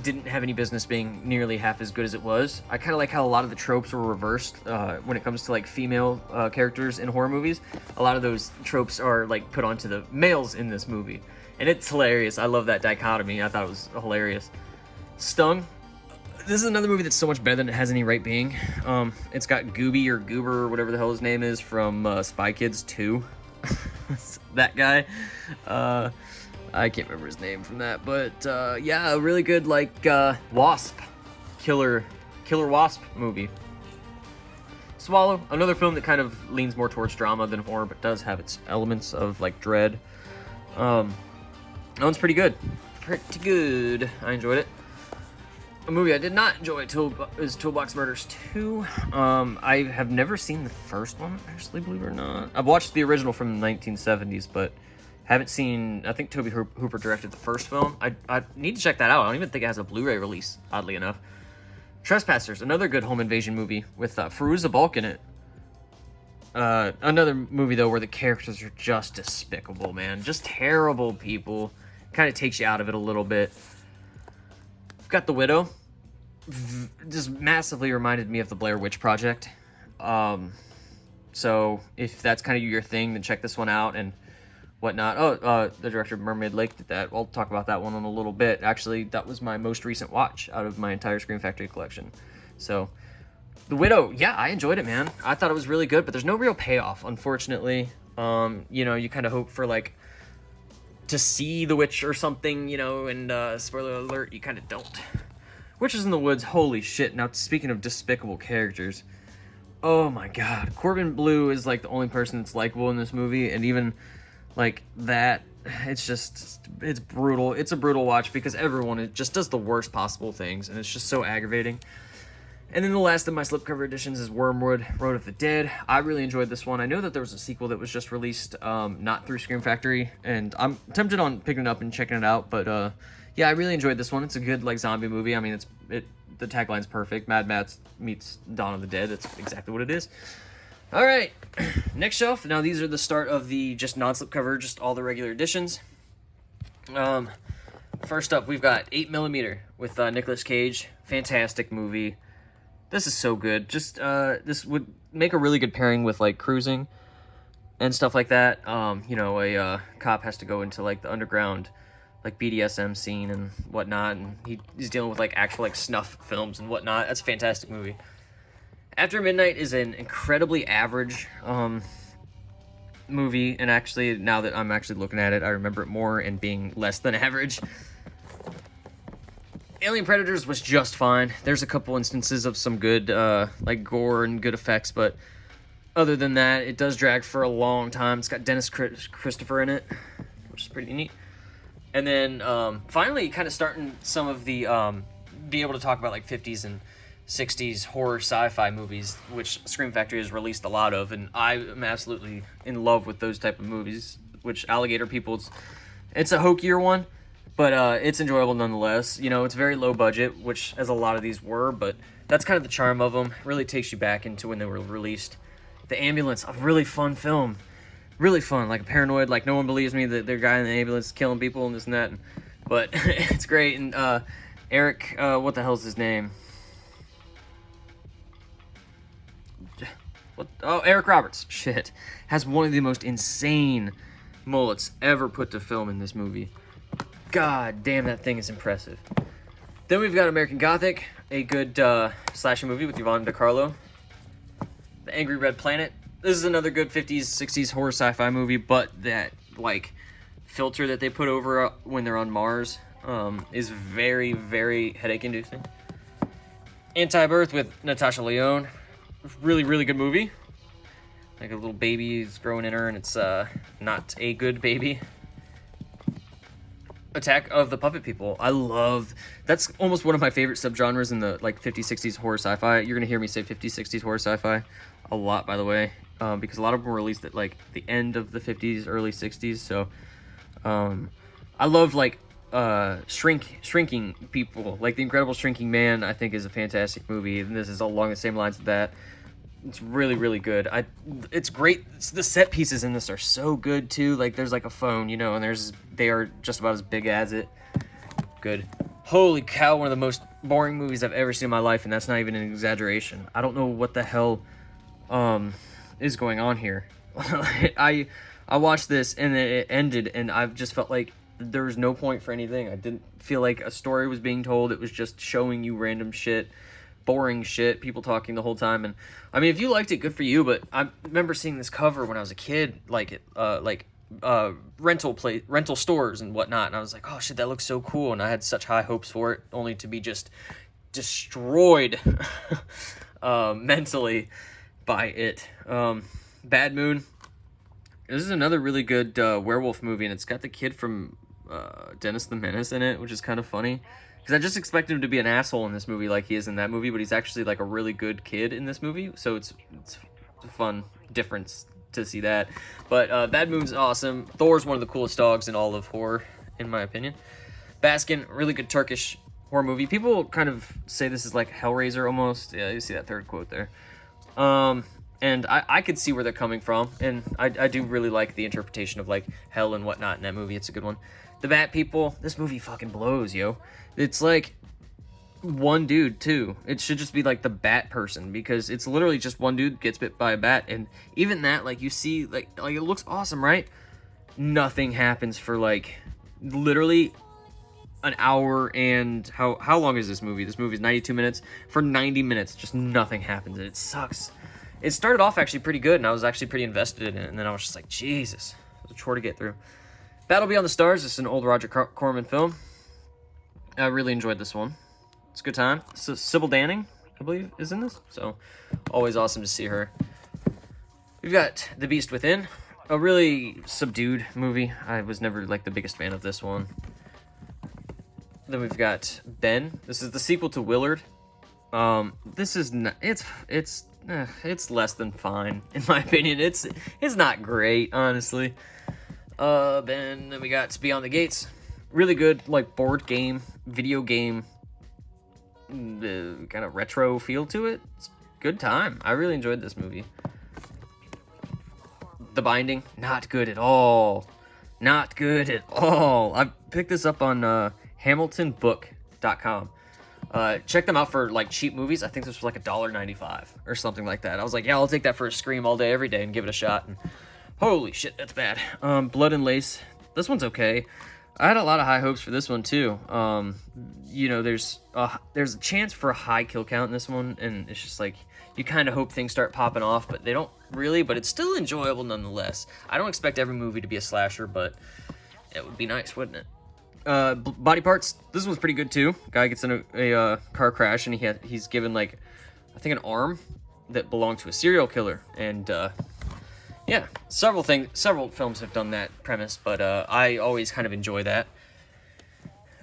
didn't have any business being nearly half as good as it was. I kind of like how a lot of the tropes were reversed when it comes to like female characters in horror movies. A lot of those tropes are like put onto the males in this movie, and it's hilarious. I love that dichotomy. I thought it was hilarious. Stung. This is another movie that's so much better than it has any right being. It's got Gooby or Goober or whatever the hell his name is from Spy Kids 2. That guy. I can't remember his name from that, but yeah, a really good like wasp, killer wasp movie. Swallow, another film that kind of leans more towards drama than horror, but does have its elements of like dread. That one's pretty good. I enjoyed it. A movie I did not enjoy is Toolbox Murders 2. I have never seen the first one, actually, believe it or not. I've watched the original from the 1970s, but haven't seen... I think Tobe Hooper directed the first film. I need to check that out. I don't even think it has a Blu-ray release, oddly enough. Trespassers, another good home invasion movie with Fairuza Balk in it. Another movie, though, where the characters are just despicable, man. Just terrible people. Kind of takes you out of it a little bit. Got The Widow. Just massively reminded me of the Blair Witch Project. So if that's kind of your thing, then check this one out and whatnot. The director of Mermaid Lake did that. I'll talk about that one in a little bit. Actually, that was my most recent watch out of my entire Scream Factory collection. So The Widow, yeah, I enjoyed it, man. I thought it was really good, but there's no real payoff, unfortunately. You know, you kind of hope for like to see the witch or something, you know, and spoiler alert, you kind of don't. Witches in the Woods, holy shit. Now, speaking of despicable characters, oh my god, Corbin Bleu is like the only person that's likable in this movie, and even like that, it's brutal. It's a brutal watch because everyone just does the worst possible things, and it's just so aggravating. And then the last of my slipcover editions is Wormwood, Road of the Dead. I really enjoyed this one. I know that there was a sequel that was just released, not through Scream Factory, and I'm tempted on picking it up and checking it out, but yeah, I really enjoyed this one. It's a good like zombie movie. I mean, the tagline's perfect. Mad Max meets Dawn of the Dead. That's exactly what it is. All right, next shelf. Now these are the start of the just non-slipcover, just all the regular editions. First up, we've got 8mm with Nicolas Cage. Fantastic movie. This is so good. Just this would make a really good pairing with like cruising and stuff like that. You know, a cop has to go into like the underground like BDSM scene and whatnot, and he's dealing with like actual like snuff films and whatnot. That's a fantastic movie. After Midnight is an incredibly average movie, and actually now that I'm actually looking at it, I remember it more and being less than average. Alien Predators was just fine. There's a couple instances of some good like gore and good effects, but other than that, it does drag for a long time. It's got Dennis Christopher in it, which is pretty neat. And then finally kind of starting some of the be able to talk about like 50s and 60s horror sci-fi movies, which Scream Factory has released a lot of, and I am absolutely in love with those type of movies, which Alligator People's, it's a hokier one, but it's enjoyable nonetheless. You know, it's very low budget, which as a lot of these were, but that's kind of the charm of them. It really takes you back into when they were released. The Ambulance, a really fun film. Really fun, like a Paranoid, like no one believes me that their guy in the ambulance is killing people and this and that, but it's great. And Eric, what the hell's his name? Eric Roberts, shit, has one of the most insane mullets ever put to film in this movie. God damn, that thing is impressive. Then we've got American Gothic, a good slasher movie with Yvonne DiCarlo. The Angry Red Planet. This is another good 50s, 60s horror sci-fi movie, but that, like, filter that they put over when they're on Mars is very, very headache-inducing. Anti-Birth with Natasha Lyonne. Really, really good movie. Like a little baby is growing in her, and it's not a good baby. Attack of the Puppet People. That's almost one of my favorite subgenres in the, like, 50s, 60s horror sci-fi. You're going to hear me say 50s, 60s horror sci-fi a lot, by the way. Because a lot of them were released at like the end of the 50s, early 60s. So I love like shrinking people, like The Incredible Shrinking Man. I think is a fantastic movie, and this is along the same lines of that. It's really, really good. It's great. The set pieces in this are so good too. Like there's like a phone, you know, and they are just about as big as it. Good. Holy cow, one of the most boring movies I've ever seen in my life, and that's not even an exaggeration. I don't know what the hell is going on here. I watched this and it ended, and I've just felt like there was no point for anything. I didn't feel like a story was being told. It was just showing you random shit, boring shit, people talking the whole time. And I mean, if you liked it, good for you, but I remember seeing this cover when I was a kid, like rental stores and whatnot, and I was like, oh shit, that looks so cool, and I had such high hopes for it, only to be just destroyed mentally by it. Bad Moon. This is another really good werewolf movie, and it's got the kid from Dennis the Menace in it, which is kind of funny, because I just expected him to be an asshole in this movie like he is in that movie, but he's actually like a really good kid in this movie, so it's a fun difference to see that. But Bad Moon's awesome. Thor's one of the coolest dogs in all of horror, in my opinion. Baskin, really good Turkish horror movie. People kind of say this is like Hellraiser almost. Yeah, you see that third quote there. And I could see where they're coming from, and I do really like the interpretation of like hell and whatnot in that movie. It's a good one. The Bat People, this movie fucking blows, yo. It's like one dude too. It should just be like the bat person, because it's literally just one dude gets bit by a bat, and even that, like, you see, like it looks awesome, right? Nothing happens for like literally an hour. And how long is this movie? This movie is 92 minutes. For 90 minutes, just nothing happens, and it sucks. It started off actually pretty good, and I was actually pretty invested in it, and then I was just like, Jesus, it was a chore to get through. Battle Beyond the Stars. This is an old Roger Corman film. I really enjoyed this one. It's a good time. So Sybil Danning, I believe, is in this. So always awesome to see her. We've got The Beast Within, a really subdued movie. I was never like the biggest fan of this one. Then we've got Ben. This is the sequel to Willard. This is not, it's less than fine in my opinion. It's not great, honestly. Then we got Beyond the Gates. Really good, like, board game, video game, kind of retro feel to it. It's a good time. I really enjoyed this movie. The Binding, not good at all. Not good at all. I picked this up on HamiltonBook.com. Check them out for like cheap movies. I think this was like $1.95 or something like that. I was like, yeah, I'll take that for a Scream all day, every day, and give it a shot. And holy shit, that's bad. Blood and Lace. This one's okay. I had a lot of high hopes for this one too. You know, there's a chance for a high kill count in this one, and it's just like you kind of hope things start popping off, but they don't really. But it's still enjoyable nonetheless. I don't expect every movie to be a slasher, but it would be nice, wouldn't it? Body Parts. This one's pretty good too. Guy gets in a car crash, and he's given like, I think, an arm that belonged to a serial killer, and yeah, several films have done that premise, but I always kind of enjoy that.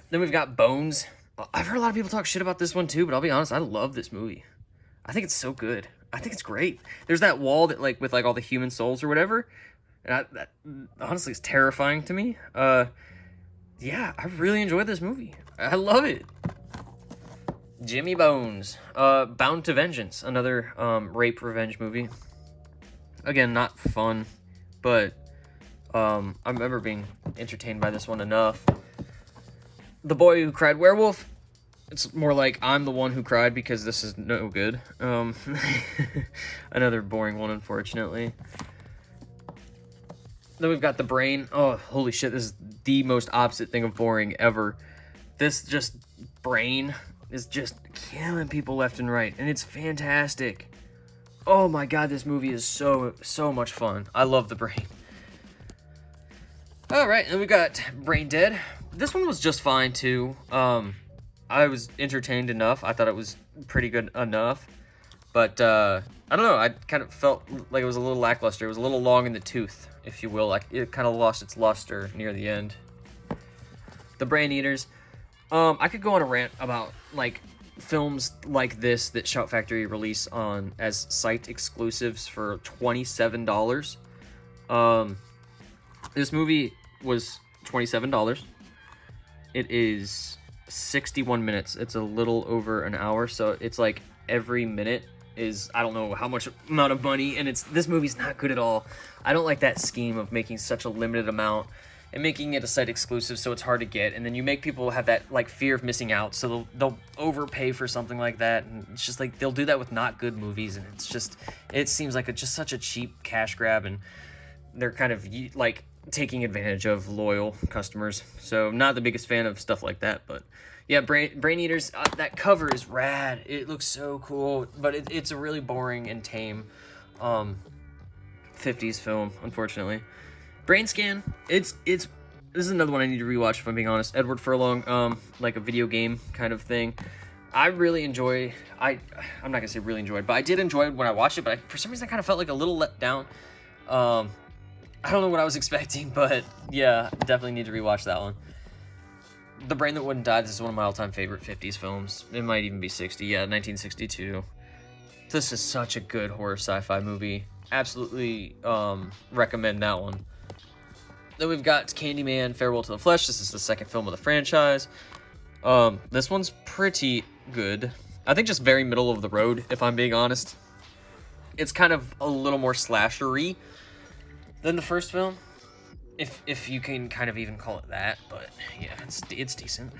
Then we've got Bones. I've heard a lot of people talk shit about this one too, but I'll be honest, I love this movie. I think it's so good. I think it's great. There's that wall that, like, with like all the human souls or whatever, and that honestly is terrifying to me. Yeah, I really enjoyed this movie. I love it. Jimmy Bones. Bound to Vengeance, another rape revenge movie. Again, not fun, but I remember being entertained by this one enough. The Boy Who Cried Werewolf. It's more like I'm the one who cried because this is no good. Another boring one, unfortunately. Then we've got The Brain. Oh, holy shit, this is the most opposite thing of boring ever. This just brain is just killing people left and right, and it's fantastic. Oh my god, this movie is so much fun. I love The Brain. Alright, and we got Brain Dead. This one was just fine too. I was entertained enough. I thought it was pretty good enough. But I don't know, I kind of felt like it was a little lackluster. It was a little long in the tooth, if you will. Like, it kind of lost its luster near the end. The Brain Eaters. I could go on a rant about like films like this that Shout Factory release on as site exclusives for $27. This movie was $27. It is 61 minutes. It's a little over an hour, so it's like every minute is, I don't know how much amount of money, and this movie's not good at all. I don't like that scheme of making such a limited amount. and making it a site exclusive so it's hard to get, and then you make people have that like fear of missing out, so they'll overpay for something like that, and it's just like they'll do that with not good movies, and it seems like just such a cheap cash grab, and they're kind of like taking advantage of loyal customers. So not the biggest fan of stuff like that, but yeah, Brain Eaters, that cover is rad. It looks so cool, but it's a really boring and tame 50s film, unfortunately. Brain Scan, this is another one I need to rewatch, if I'm being honest. Edward Furlong, like a video game kind of thing. I really enjoy, I'm not gonna say really enjoyed, but I did enjoy it when I watched it, but for some reason I kind of felt like a little let down. I don't know what I was expecting, but yeah, definitely need to rewatch that one. The Brain That Wouldn't Die, this is one of my all-time favorite 50s films. It might even be 60, yeah, 1962. This is such a good horror sci-fi movie. Absolutely recommend that one. Then we've got Candyman, Farewell to the Flesh. This is the second film of the franchise. This one's pretty good. I think just very middle of the road, if I'm being honest. It's kind of a little more slasher-y than the first film, if you can kind of even call it that. But yeah, it's decent.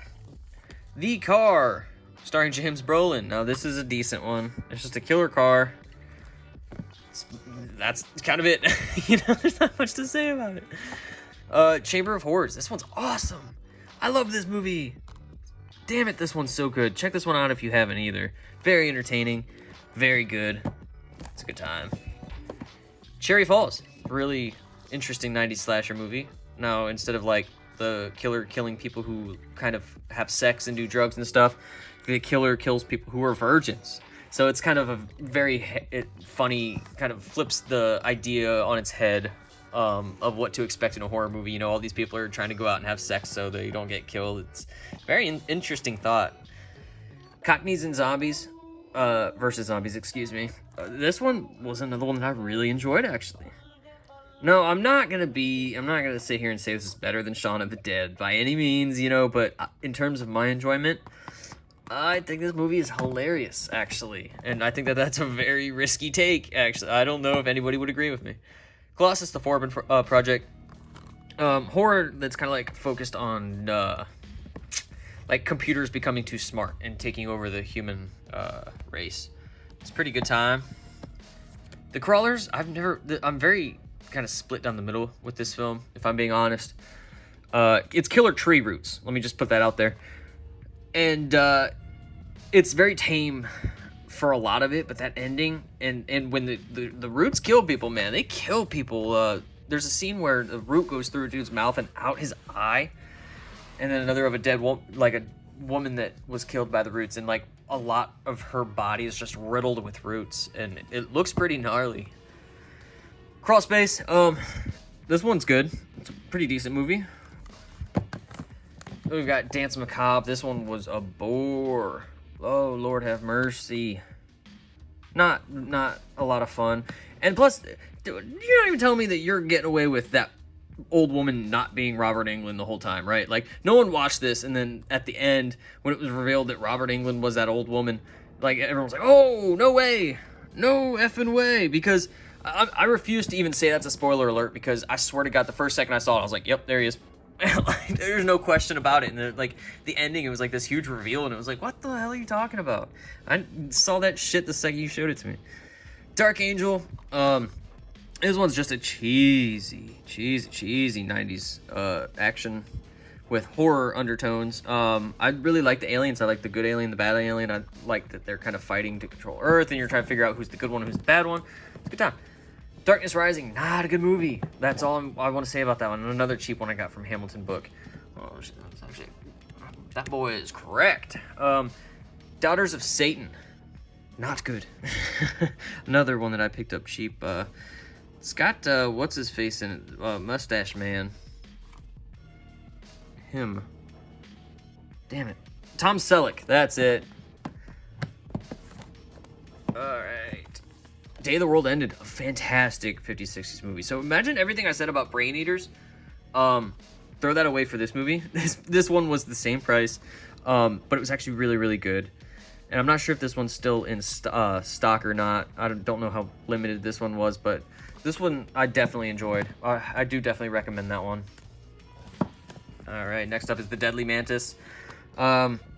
The Car, starring James Brolin. Now this is a decent one. It's just a killer car. That's kind of it. You know, there's not much to say about it. Chamber of Horrors. This one's awesome. I love this movie. Damn it, this one's so good. Check this one out if you haven't either. Very entertaining. Very good. It's a good time. Cherry Falls. Really interesting 90s slasher movie. Now, instead of like the killer killing people who kind of have sex and do drugs and stuff, the killer kills people who are virgins. So it's kind of a very funny, kind of flips the idea on its head of what to expect in a horror movie. You know, all these people are trying to go out and have sex so they don't get killed. It's a very interesting thought. Cockneys and Zombies, versus Zombies, excuse me. This one was another one that I really enjoyed, actually. No, I'm not gonna sit here and say this is better than Shaun of the Dead by any means, you know, but in terms of my enjoyment, I think this movie is hilarious, actually. And I think that that's a very risky take, actually. I don't know if anybody would agree with me. Colossus, the Forbin Project. Horror that's kind of like focused on like computers becoming too smart and taking over the human race. It's a pretty good time. The Crawlers, I'm very kind of split down the middle with this film, if I'm being honest. It's Killer Tree Roots. Let me just put that out there. And it's very tame for a lot of it, but that ending and when the roots kill people, man, they kill people. There's a scene where the root goes through a dude's mouth and out his eye, and then another of a dead like a woman that was killed by the roots, and like a lot of her body is just riddled with roots, and it looks pretty gnarly. Crawl Space, this one's good. It's a pretty decent movie. We've got Dance Macabre. This one was a bore. Oh, Lord have mercy. Not a lot of fun. And plus, you're not even telling me that you're getting away with that old woman not being Robert Englund the whole time, right? Like, no one watched this, and then at the end, when it was revealed that Robert Englund was that old woman, like, everyone's like, oh, no way. No effing way. Because I refuse to even say that's a spoiler alert, because I swear to God, the first second I saw it, I was like, yep, there he is. Like, there's no question about it. And like the ending, it was like this huge reveal, and it was like, what the hell are you talking about? I saw that shit the second you showed it to me. Dark Angel, this one's just a cheesy 90s action with horror undertones. I really like the aliens. I like the good alien, the bad alien. I like that they're kind of fighting to control Earth, and you're trying to figure out who's the good one, who's the bad one. It's a good time. Darkness Rising, not a good movie. That's all I want to say about that one. And another cheap one I got from Hamilton Book. Oh, shit. That boy is correct. Daughters of Satan, not good. Another one that I picked up cheap. It's got, what's his face in it? Mustache Man. Him. Damn it. Tom Selleck, that's it. Alright. Day the World Ended, a fantastic 50s, 60s movie. So imagine everything I said about Brain Eaters. Throw that away for this movie. This one was the same price, but it was actually really, really good. And I'm not sure if this one's still in stock or not. I don't know how limited this one was, but this one I definitely enjoyed. I do definitely recommend that one. All right, next up is the Deadly Mantis.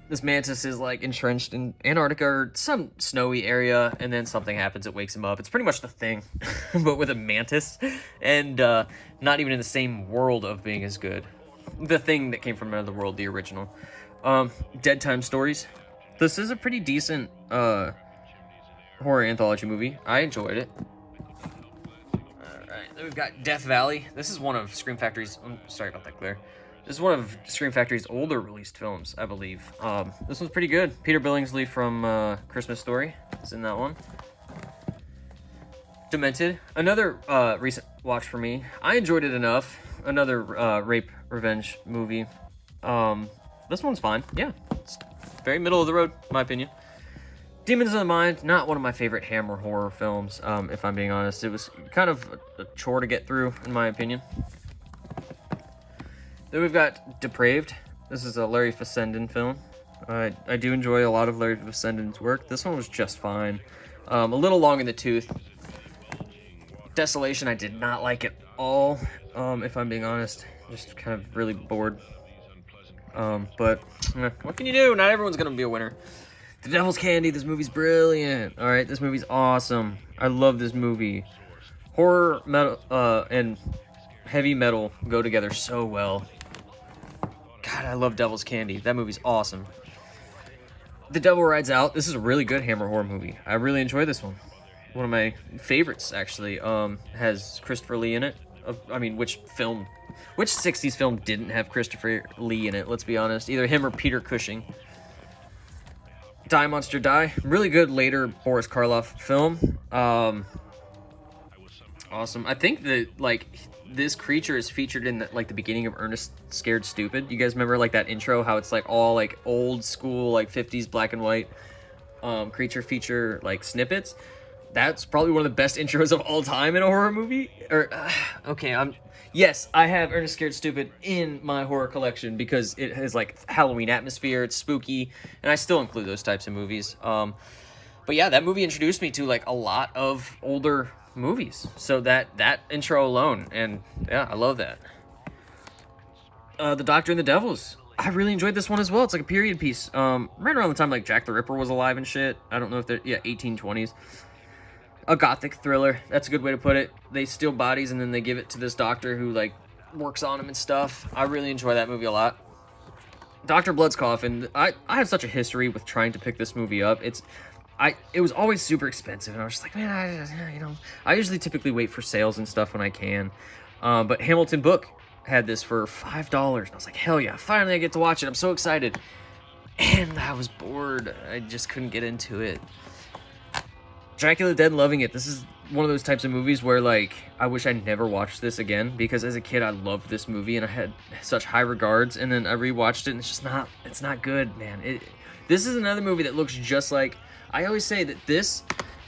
This mantis is like entrenched in Antarctica or some snowy area, and then something happens, it wakes him up. It's pretty much The Thing, but with a mantis, and not even in the same world of being as good. The Thing that came from another world, the original. Dead Time Stories. This is a pretty decent horror anthology movie. I enjoyed it. Alright, then we've got Death Valley. This is one of Scream Factory's... sorry about that, Claire. This is one of Scream Factory's older released films, I believe. This one's pretty good. Peter Billingsley from Christmas Story is in that one. Demented. Another recent watch for me. I enjoyed it enough. Another rape revenge movie. This one's fine. Yeah, it's very middle of the road, in my opinion. Demons of the Mind, not one of my favorite Hammer horror films, if I'm being honest. It was kind of a chore to get through, in my opinion. Then we've got Depraved. This is a Larry Fessenden film. I do enjoy a lot of Larry Fessenden's work. This one was just fine. A little long in the tooth. Desolation, I did not like at all, if I'm being honest. Just kind of really bored. But what can you do? Not everyone's gonna be a winner. The Devil's Candy, this movie's brilliant. Alright, this movie's awesome. I love this movie. Horror, metal, and heavy metal go together so well. God, I love Devil's Candy. That movie's awesome. The Devil Rides Out. This is a really good Hammer horror movie. I really enjoy this one. One of my favorites, actually. Has Christopher Lee in it. I mean, which 60s film didn't have Christopher Lee in it? Let's be honest. Either him or Peter Cushing. Die Monster Die. Really good later Boris Karloff film. Awesome. I think that, like, this creature is featured in the beginning of Ernest Scared Stupid. You guys remember, like, that intro, how it's like all like old school, like 50s black and white creature feature like snippets? That's probably one of the best intros of all time in a horror movie. Yes, I have Ernest Scared Stupid in my horror collection because it has like Halloween atmosphere, it's spooky, and I still include those types of movies. But yeah, that movie introduced me to like a lot of older movies. So that intro alone, and yeah, I love that. The Doctor and the Devils. I really enjoyed this one as well. It's like a period piece. Right around the time like Jack the Ripper was alive and shit. I don't know if they're 1820s. A gothic thriller. That's a good way to put it. They steal bodies and then they give it to this doctor who like works on them and stuff. I really enjoy that movie a lot. Dr. Blood's Coffin. I have such a history with trying to pick this movie up. It was always super expensive, and I was just like, man, I usually typically wait for sales and stuff when I can. But Hamilton Book had this for $5, and I was like, hell yeah, finally I get to watch it. I'm so excited. And I was bored. I just couldn't get into it. Dracula Dead, loving it. This is one of those types of movies where, like, I wish I never watched this again, because as a kid I loved this movie and I had such high regards, and then I rewatched it and it's not good, man. This is another movie that looks just like, I always say that this,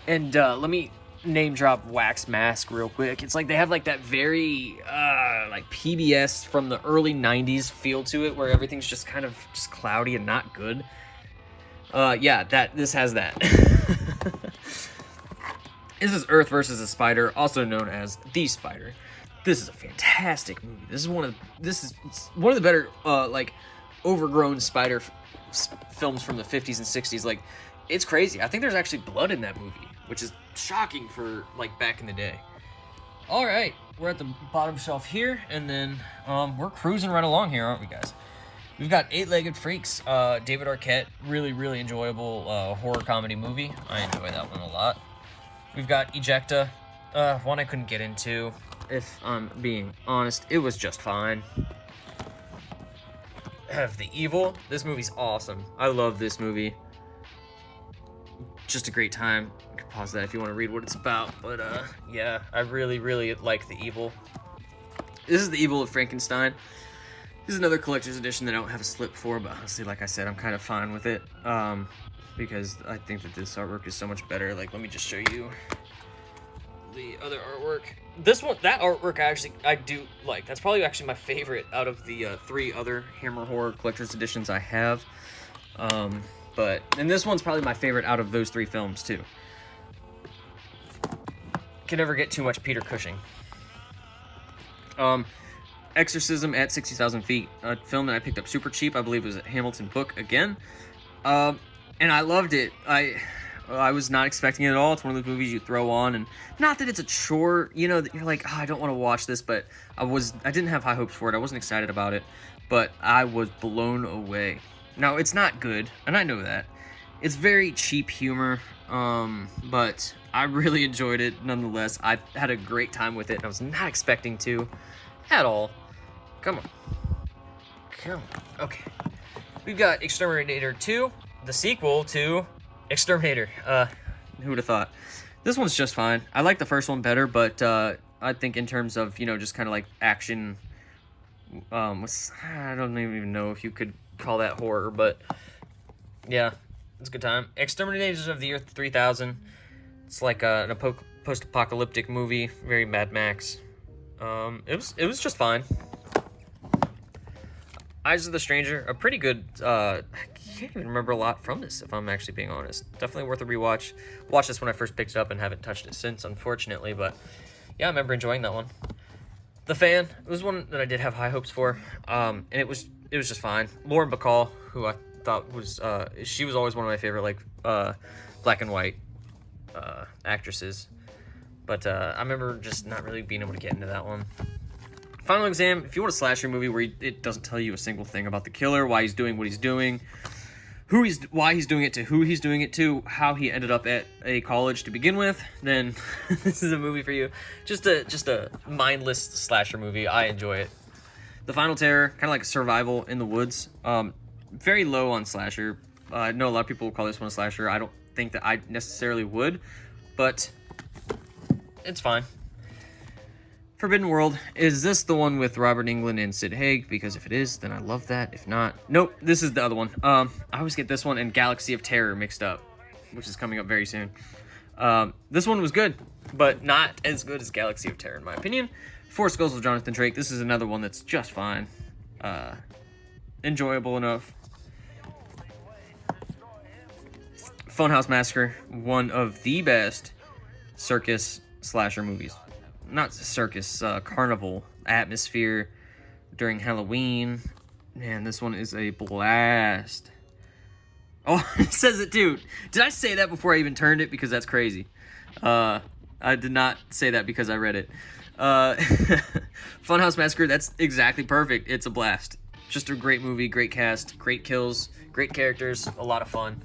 and let me name drop Wax Mask real quick. It's like they have like that very like PBS from the early 90s feel to it, where everything's just kind of just cloudy and not good. Yeah, this has that. This is Earth versus the Spider, also known as The Spider. This is a fantastic movie. This is one of the better like overgrown spider films from the 50s and 60s. Like, it's crazy. I think there's actually blood in that movie, which is shocking for like back in the day. All right, we're at the bottom shelf here, and then we're cruising right along here, aren't we, guys? We've got Eight-Legged Freaks, David Arquette, really, really enjoyable horror comedy movie. I enjoy that one a lot. We've got Ejecta, one I couldn't get into, if I'm being honest. It was just fine. Have The Evil. This movie's awesome. I love this movie. Just a great time. You can pause that if you want to read what it's about. But yeah, I really, really like The Evil. This is The Evil of Frankenstein. This is another collector's edition that I don't have a slip for, but honestly, like I said, I'm kind of fine with it. Because I think that this artwork is so much better. Like, let me just show you the other artwork. This one, that artwork I do like. That's probably actually my favorite out of the 3 other Hammer Horror collector's editions I have. And this one's probably my favorite out of those 3 films too. Can never get too much Peter Cushing. Exorcism at 60,000 Feet, a film that I picked up super cheap. I believe it was at Hamilton Book again. And I loved it. I was not expecting it at all. It's one of those movies you throw on, and not that it's a chore, you know, that you're like, oh, I don't want to watch this, but I didn't have high hopes for it. I wasn't excited about it, but I was blown away. Now, it's not good, and I know that. It's very cheap humor, but I really enjoyed it nonetheless. I had a great time with it, and I was not expecting to at all. Come on. Okay. We've got Exterminator 2, the sequel to Exterminator. Who would have thought? This one's just fine. I like the first one better, but I think in terms of, you know, just kind of like action, I don't even know if you could call that horror, but yeah, it's a good time. Exterminators of the Year 3000. It's like a post-apocalyptic movie, very Mad Max. It was just fine. Eyes of the Stranger, a pretty good, I can't even remember a lot from this, if I'm actually being honest. Definitely worth a rewatch. Watched this when I first picked it up and haven't touched it since, unfortunately, but yeah, I remember enjoying that one. The Fan, it was one that I did have high hopes for, and it was just fine. Lauren Bacall, who I thought was, she was always one of my favorite, like, black and white actresses, but I remember just not really being able to get into that one. Final Exam, if you want a slasher movie where it doesn't tell you a single thing about the killer, why he's doing what he's doing, why he's doing it to, who he's doing it to, how he ended up at a college to begin with, then this is a movie for you. Just a mindless slasher movie. I enjoy it. The Final Terror, kind of like survival in the woods. Very low on slasher. I know a lot of people will call this one a slasher. I don't think that I necessarily would, but it's fine. Forbidden World, is this the one with Robert Englund and Sid Haig? Because if it is, then I love that. If not, nope, this is the other one. I always get this one and Galaxy of Terror mixed up, which is coming up very soon. This one was good, but not as good as Galaxy of Terror in my opinion. Four Skulls of Jonathan Drake, this is another one that's just fine. Enjoyable enough. Funhouse Massacre, one of the best circus slasher movies. Not circus, carnival atmosphere during Halloween. Man, this one is a blast. Oh, it says it too. Did I say that before I even turned it? Because that's crazy. I did not say that because I read it. Funhouse Massacre, that's exactly perfect. It's a blast. Just a great movie, great cast, great kills, great characters, a lot of fun.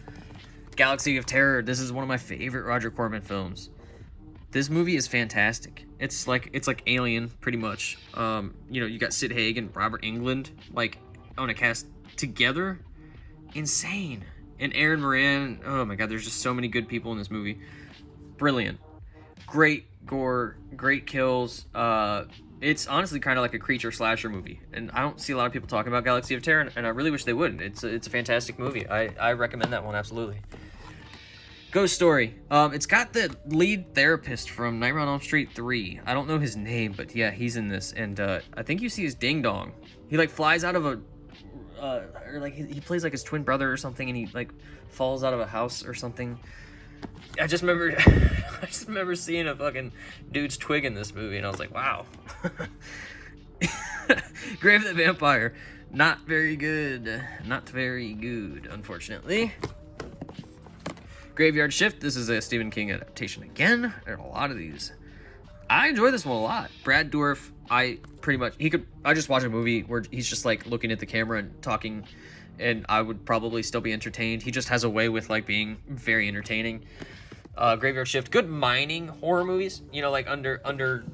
Galaxy of Terror, this is one of my favorite Roger Corman films. This movie is fantastic. It's like Alien, pretty much. You know, you got Sid Haig and Robert Englund, like, on a cast together. Insane. And Aaron Moran, oh my god, there's just so many good people in this movie. Brilliant. Great gore, great kills. It's honestly kind of like a creature slasher movie. And I don't see a lot of people talking about Galaxy of Terror, and I really wish they would. It's a fantastic movie. I recommend that one, absolutely. Ghost Story. It's got the lead therapist from Nightmare on Elm Street 3. I don't know his name, but yeah, he's in this. And I think you see his ding dong. He like flies out of a, or like he plays like his twin brother or something, and he like falls out of a house or something. I just remember seeing a fucking dude's twig in this movie, and I was like, wow. Grave of the Vampire. Not very good. Not very good, unfortunately. Graveyard Shift, this is a Stephen King adaptation again. There are a lot of these. I enjoy this one a lot. Brad Dourif, I just watch a movie where he's just like looking at the camera and talking, and I would probably still be entertained. He just has a way with like being very entertaining. Graveyard Shift, good mining horror movies, you know, like under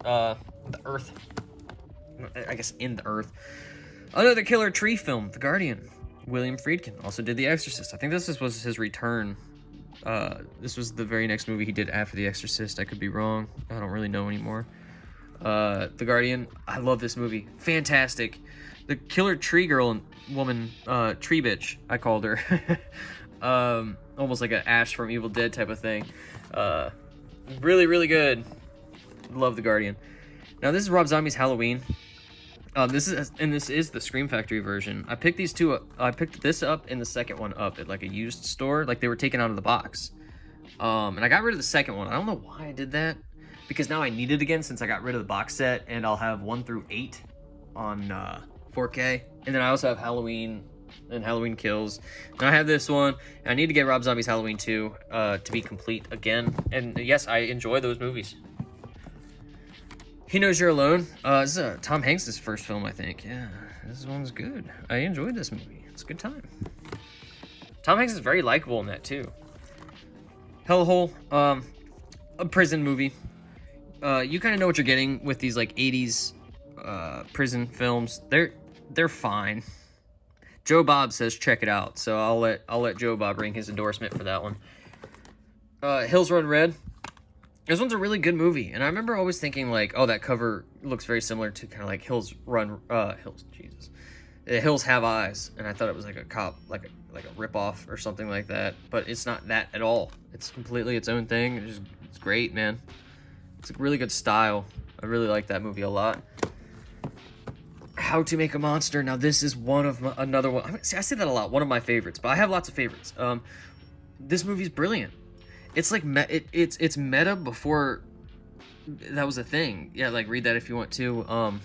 the earth. I guess in the earth. Another killer tree film, The Guardian. William Friedkin also did The Exorcist. I think this was his return. This was the very next movie he did after The Exorcist. I could be wrong. I don't really know anymore. The Guardian. I love this movie. Fantastic. The killer tree girl and woman, tree bitch, I called her. Almost like an Ash from Evil Dead type of thing. Really, really good. Love The Guardian. Now, this is Rob Zombie's Halloween. This is the Scream Factory version. I picked these two up. I picked this up and the second one up at like a used store. Like they were taken out of the box. And I got rid of the second one. I don't know why I did that. Because now I need it again since I got rid of the box set. And I'll have 1 through 8 on 4K. And then I also have Halloween and Halloween Kills. And I have this one. And I need to get Rob Zombie's Halloween 2 to be complete again. And yes, I enjoy those movies. He Knows You're Alone. This is Tom Hanks' first film, I think. Yeah, this one's good. I enjoyed this movie. It's a good time. Tom Hanks is very likable in that, too. Hellhole, a prison movie. You kind of know what you're getting with these, like, 80s prison films. They're fine. Joe Bob says check it out, so I'll let Joe Bob ring his endorsement for that one. Hills Run Red. This one's a really good movie, and I remember always thinking, like, oh, that cover looks very similar to kind of like Hills Have Eyes, and I thought it was like a cop, like a ripoff or something like that, but it's not that at all. It's completely its own thing. It's great, man. It's a really good style. I really like that movie a lot. How to Make a Monster. Now, this is another one. I say that a lot. One of my favorites, but I have lots of favorites. This movie's brilliant. It's like it's meta before that was a thing. Yeah, like read that if you want to.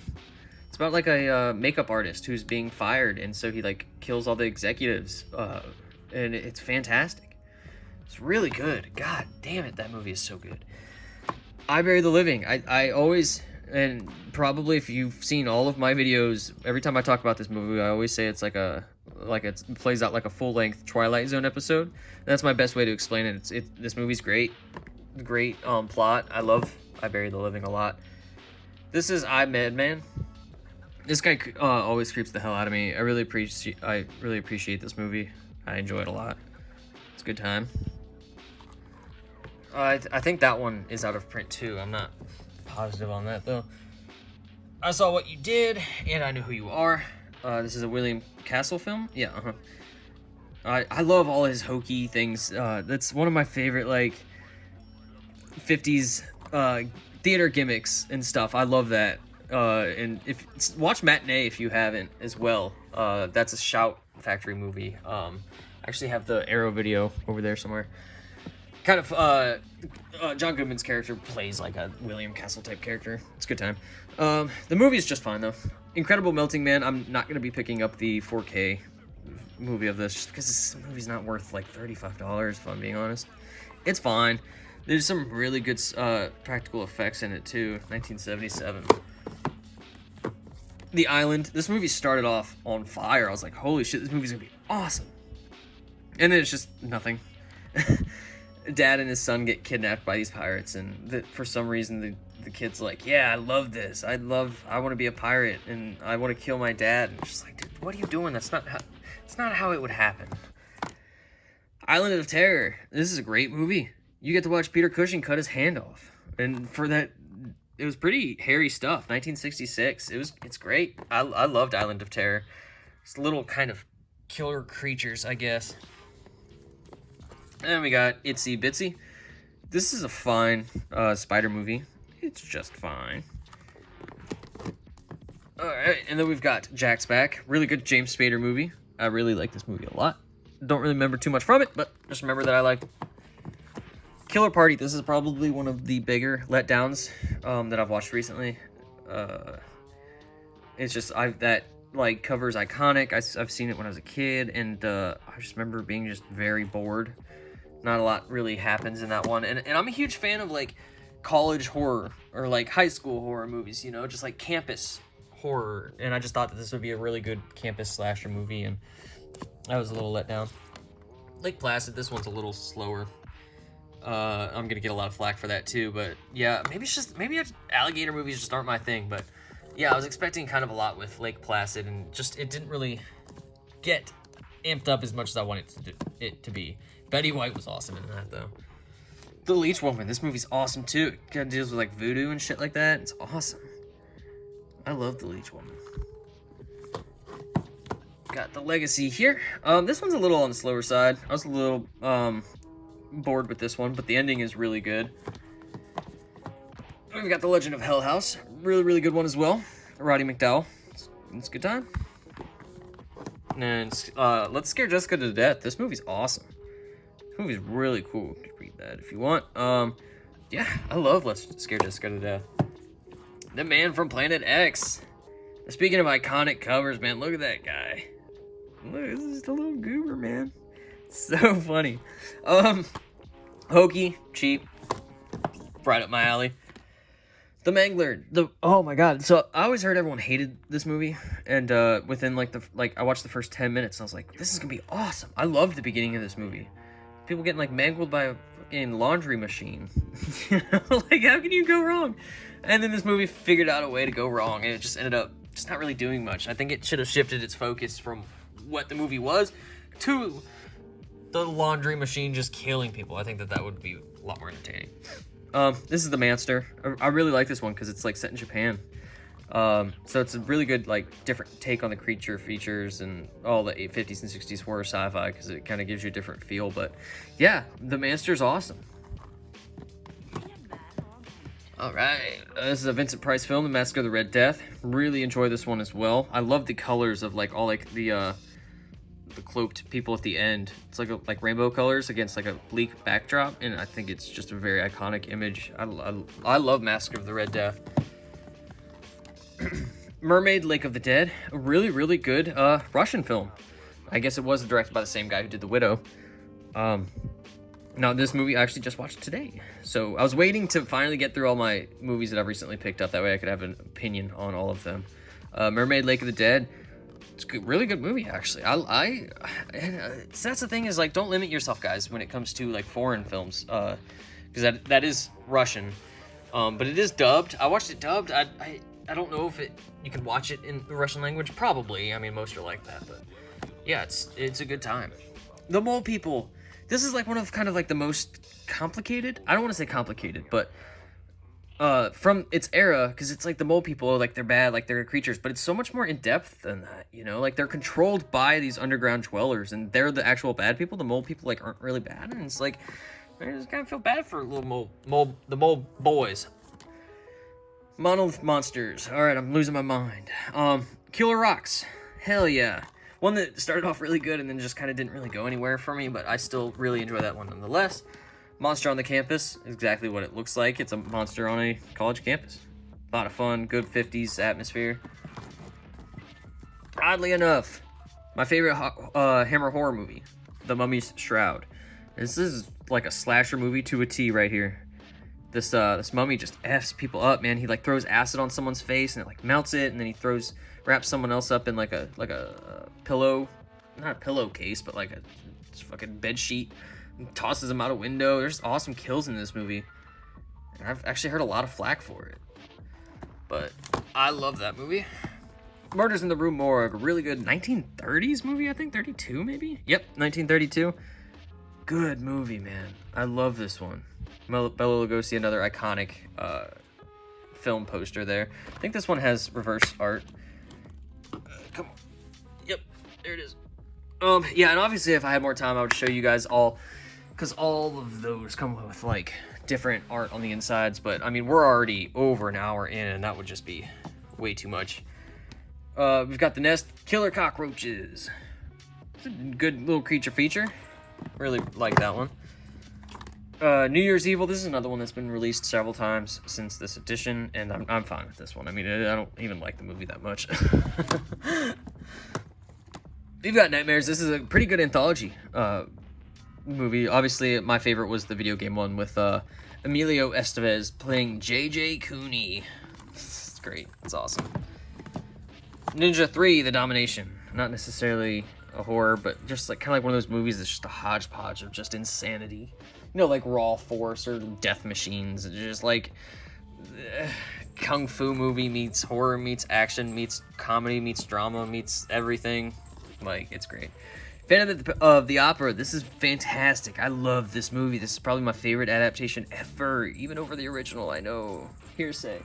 It's about like a makeup artist who's being fired, and so he like kills all the executives. And it's fantastic. It's really good. God damn it, that movie is so good. I Bury the Living. I always, and probably if you've seen all of my videos, every time I talk about this movie, I always say it's it plays out like a full-length Twilight Zone episode. That's my best way to explain it. This movie's great plot. I love I Bury the Living a lot. This is I, Madman. This guy always creeps the hell out of me. I really appreciate this movie. I enjoy it a lot. It's a good time. I think that one is out of print too. I'm not positive on that though. I Saw What You Did, and I Know Who You Are. This is a William Castle film. Yeah, I love all his hokey things. That's one of my favorite, like, 50s theater gimmicks and stuff. I love that. And watch Matinee if you haven't as well. That's a Shout Factory movie. I actually have the Arrow video over there somewhere. Kind of, John Goodman's character plays like a William Castle type character. It's a good time. The movie is just fine though. Incredible Melting Man. I'm not going to be picking up the 4K movie of this just because this movie's not worth like $35 if I'm being honest. It's fine. There's some really good practical effects in it too. 1977. The Island. This movie started off on fire. I was like, holy shit, this movie's gonna be awesome. And then it's just nothing. Dad and his son get kidnapped by these pirates, and for some reason the kid's like, yeah, I love this. I want to be a pirate, and I want to kill my dad. And it's just like, dude, what are you doing? That's not how it would happen. Island of Terror. This is a great movie. You get to watch Peter Cushing cut his hand off, and for that, it was pretty hairy stuff. 1966. It's great. I loved Island of Terror. It's little kind of killer creatures, I guess. And we got Itsy Bitsy. This is a fine spider movie. It's just fine. Alright, and then we've got Jack's Back. Really good James Spader movie. I really like this movie a lot. Don't really remember too much from it, but just remember that I like it. Killer Party. This is probably one of the bigger letdowns that I've watched recently. It's just that like cover's iconic. I've seen it when I was a kid, and I just remember being just very bored. Not a lot really happens in that one, and I'm a huge fan of like college horror or like high school horror movies, you know, just like campus horror. And I just thought that this would be a really good campus slasher movie, and I was a little let down. Lake Placid. This one's a little slower. I'm gonna get a lot of flack for that too, but yeah, maybe alligator movies just aren't my thing. But yeah, I was expecting kind of a lot with Lake Placid, and just it didn't really get amped up as much as I wanted it to be. Betty White was awesome in that though. The Leech Woman. This movie's awesome too. It kind of deals with like voodoo and shit like that. It's awesome. I love The Leech Woman. Got The Legacy here. This one's a little on the slower side. I was a little bored with this one, but the ending is really good. We've got The Legend of Hell House. Really, really good one as well. Roddy McDowall. It's a good time. And Let's Scare Jessica to Death. This movie's awesome. This movie's really cool. You can read that if you want. Yeah, I love Let's Scare Jessica to Death. The Man from Planet X. Speaking of iconic covers, man, look at that guy. Look, this is the little goober, man. So funny. Hokey, cheap, right up my alley. The Mangler. Oh my god. So I always heard everyone hated this movie, and within I watched the first 10 minutes, and I was like, this is gonna be awesome. I loved the beginning of this movie. People getting like mangled by a fucking laundry machine. You know, like how can you go wrong? And then this movie figured out a way to go wrong, and it just ended up just not really doing much. I think it should have shifted its focus from what the movie was to the laundry machine just killing people. I think that would be a lot more entertaining. This is The Manster. I really like this one because it's like set in Japan. So it's a really good, like, different take on the creature features and all the 50s and 60s horror sci-fi because it kind of gives you a different feel. But yeah, The Manster's awesome. All right, this is a Vincent Price film, The Mask of the Red Death. Really enjoy this one as well. I love the colors of like all like the cloaked people at the end. It's like rainbow colors against like a bleak backdrop, and I think it's just a very iconic image. I love Mask of the Red Death. Mermaid Lake of the Dead, a really, really good Russian film. I guess it was directed by the same guy who did The Widow. Now, this movie I actually just watched today. So I was waiting to finally get through all my movies that I've recently picked up. That way I could have an opinion on all of them. Mermaid Lake of the Dead. It's a really good movie, actually. That's the thing is, like, don't limit yourself, guys, when it comes to, like, foreign films. Because that is Russian. But it is dubbed. I watched it dubbed. I don't know if you can watch it in the Russian language. Probably. I mean, most are like that. But yeah, it's a good time. The Mole People. This is like one of kind of like the most complicated. I don't want to say complicated, but from its era, because it's like the Mole People, like they're bad, like they're creatures, but it's so much more in depth than that. You know, like they're controlled by these underground dwellers, and they're the actual bad people. The Mole People like aren't really bad, and it's like I just kind of feel bad for little the mole boys. Monolith Monsters. All right, I'm losing my mind. Killer Rocks. Hell yeah. One that started off really good and then just kind of didn't really go anywhere for me, but I still really enjoy that one nonetheless. Monster on the Campus, exactly what it looks like. It's a monster on a college campus. A lot of fun, good 50s atmosphere. Oddly enough, my favorite Hammer horror movie, The Mummy's Shroud. This is like a slasher movie to a T right here. This mummy just F's people up, man. He like throws acid on someone's face and it like melts it, and then he wraps someone else up in like a pillow, not a pillowcase, but like a fucking bed sheet, and tosses him out a window. There's awesome kills in this movie, and I've actually heard a lot of flack for it, but I love that movie. Murders in the Rue Morgue, a really good 1930s movie, I think 32 maybe. Yep, 1932. Good movie, man. I love this one. Bela Lugosi, another iconic film poster there. I think this one has reverse art. Come on. Yep, there it is. Yeah, and obviously if I had more time, I would show you guys all, because all of those come with like different art on the insides. But I mean, we're already over an hour in, and that would just be way too much. We've got The Nest, Killer Cockroaches. It's a good little creature feature. Really like that one. New Year's Evil. This is another one that's been released several times since this edition, and I'm fine with this one. I mean, I don't even like the movie that much. We've got Nightmares. This is a pretty good anthology movie. Obviously, my favorite was the video game one with Emilio Estevez playing J.J. Cooney. It's great. It's awesome. Ninja 3: The Domination. Not necessarily a horror, but just like kind of like one of those movies that's just a hodgepodge of just insanity. You know, like Raw Force or Death Machines. It's just like kung fu movie meets horror meets action meets comedy meets drama meets everything. Like, it's great. Phantom of the Opera. This is fantastic. I love this movie. This is probably my favorite adaptation ever, even over the original. I know. Hearsay.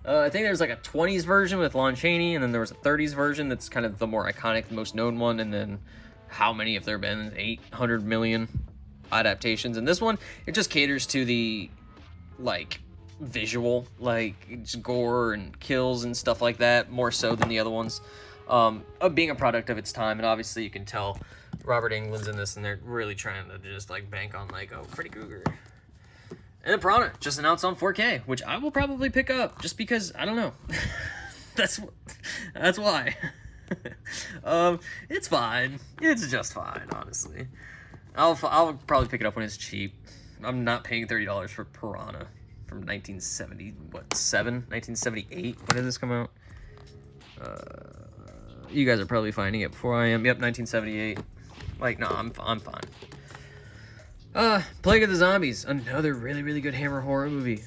I think there's like a 20s version with Lon Chaney, and then there was a 30s version that's kind of the more iconic, the most known one, and then how many have there been? 800 million adaptations. And this one, it just caters to the, like, visual, like, it's gore and kills and stuff like that, more so than the other ones. Of being a product of its time, and obviously you can tell Robert Englund's in this, and they're really trying to just, like, bank on, like, oh, Freddy Krueger. And then Piranha just announced on 4K, which I will probably pick up just because, I don't know. that's why. It's fine. It's just fine, honestly. I'll probably pick it up when it's cheap. I'm not paying $30 for Piranha from 1978. When did this come out? You guys are probably finding it before I am. Yep, 1978. Like, no, I'm fine. Plague of the Zombies, another really good Hammer horror movie.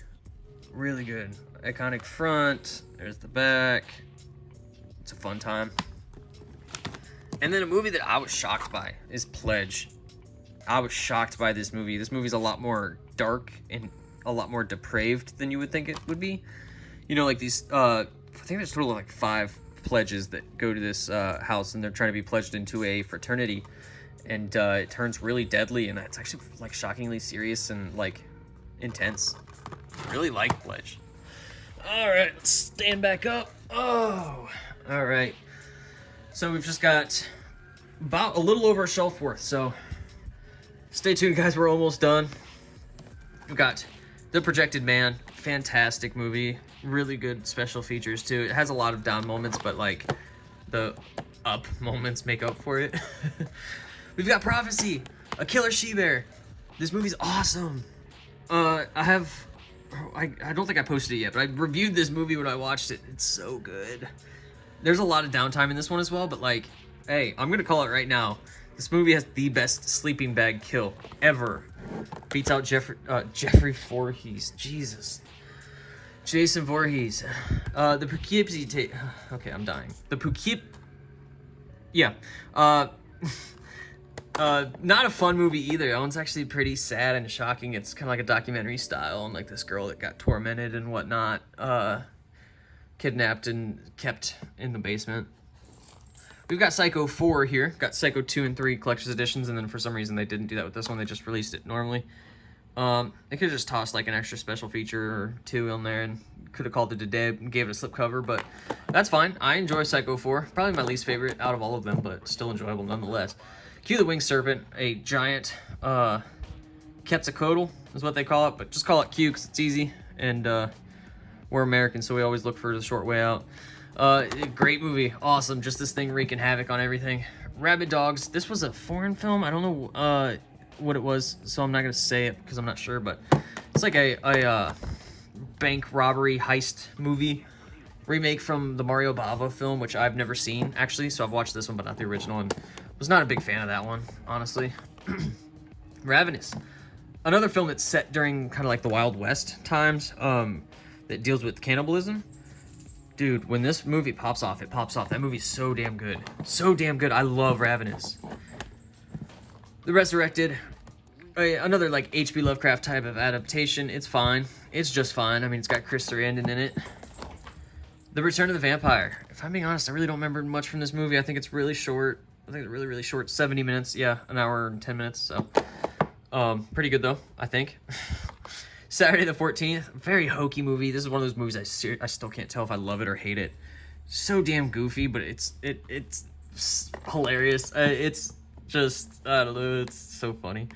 Really good. Iconic front. There's the back. It's a fun time. And then a movie that I was shocked by is Pledge. I was shocked by this movie. This movie's a lot more dark and a lot more depraved than you would think it would be. You know, like these, I think there's a total of like 5 pledges that go to this house, and they're trying to be pledged into a fraternity. And it turns really deadly, and it's actually like shockingly serious and like intense. Really like Pledge. All right, let's stand back up. Oh, all right. So we've just got about a little over a shelf worth, so stay tuned, guys. We're almost done. We've got The Projected Man. Fantastic movie. Really good special features, too. It has a lot of down moments, but, like, the up moments make up for it. We've got Prophecy, A Killer She-Bear. This movie's awesome. I don't think I posted it yet, but I reviewed this movie when I watched it. It's so good. There's a lot of downtime in this one as well, but like, hey, I'm gonna call it right now. This movie has the best sleeping bag kill ever. Beats out Jeffrey Voorhees. Jesus. Jason Voorhees. The Poughkeepsie okay, I'm dying. The Poughkeepsie. Yeah. Not a fun movie either. That one's actually pretty sad and shocking. It's kind of like a documentary style, and like this girl that got tormented and whatnot, kidnapped and kept in the basement. We've got Psycho 4 here. Got Psycho 2 and 3 collector's editions, and then for some reason they didn't do that with this one. They just released it normally. They could have just tossed like an extra special feature or 2 in there and could have called it a day and gave it a slipcover, but that's fine. I enjoy Psycho 4. Probably my least favorite out of all of them, but still enjoyable nonetheless. Q the Winged Serpent, a giant Quetzalcoatl is what they call it, but just call it Q because it's easy, and we're American, so we always look for the short way out. Great movie, awesome, just this thing wreaking havoc on everything. Rabid Dogs, this was a foreign film, I don't know what it was, so I'm not going to say it because I'm not sure, but it's like a bank robbery heist movie remake from the Mario Bava film, which I've never seen, actually, so I've watched this one, but not the original, and was not a big fan of that one, honestly. Ravenous, another film that's set during kind of like the Wild West times, that deals with cannibalism. Dude, when this movie pops off, it pops off. That movie's so damn good. So damn good. I love Ravenous. The Resurrected, another like H.P. Lovecraft type of adaptation. It's fine. It's just fine. I mean, it's got Chris Sarandon in it. The Return of the Vampire. If I'm being honest, I really don't remember much from this movie. I think it's really short. I think it's really short. 70 minutes. Yeah, an hour and 10 minutes. So, pretty good though, I think. Saturday the 14th. Very hokey movie. This is one of those movies I still can't tell if I love it or hate it. So damn goofy, but it's hilarious. It's just, I don't know, it's so funny.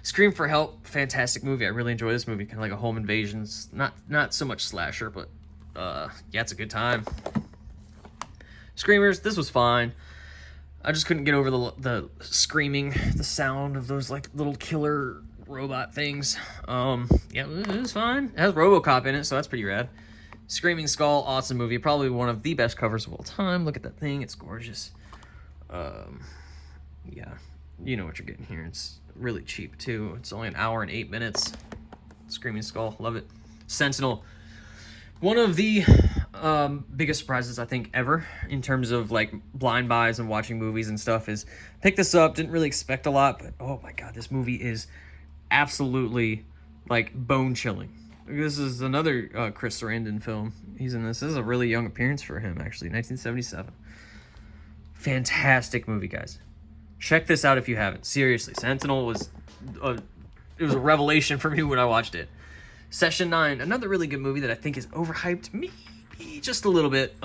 Scream for Help. Fantastic movie. I really enjoy this movie. Kind of like a home invasions. Not so much slasher, but yeah, it's a good time. Screamers. This was fine. I just couldn't get over the screaming, the sound of those like little killer robot things. Yeah, it was fine. It has RoboCop in it, so that's pretty rad. Screaming Skull, awesome movie. Probably one of the best covers of all time. Look at that thing. It's gorgeous. Yeah, you know what you're getting here. It's really cheap, too. It's only an hour and 8 minutes. Screaming Skull, love it. Sentinel. One of the biggest surprises, I think, ever in terms of, like, blind buys and watching movies and stuff is picked this up, didn't really expect a lot, but, oh, my God, this movie is absolutely, like, bone-chilling. This is another Chris Sarandon film. He's in this. This is a really young appearance for him, actually, 1977. Fantastic movie, guys. Check this out if you haven't. Seriously, Sentinel was a revelation for me when I watched it. Session 9, another really good movie that I think is overhyped, maybe just a little bit.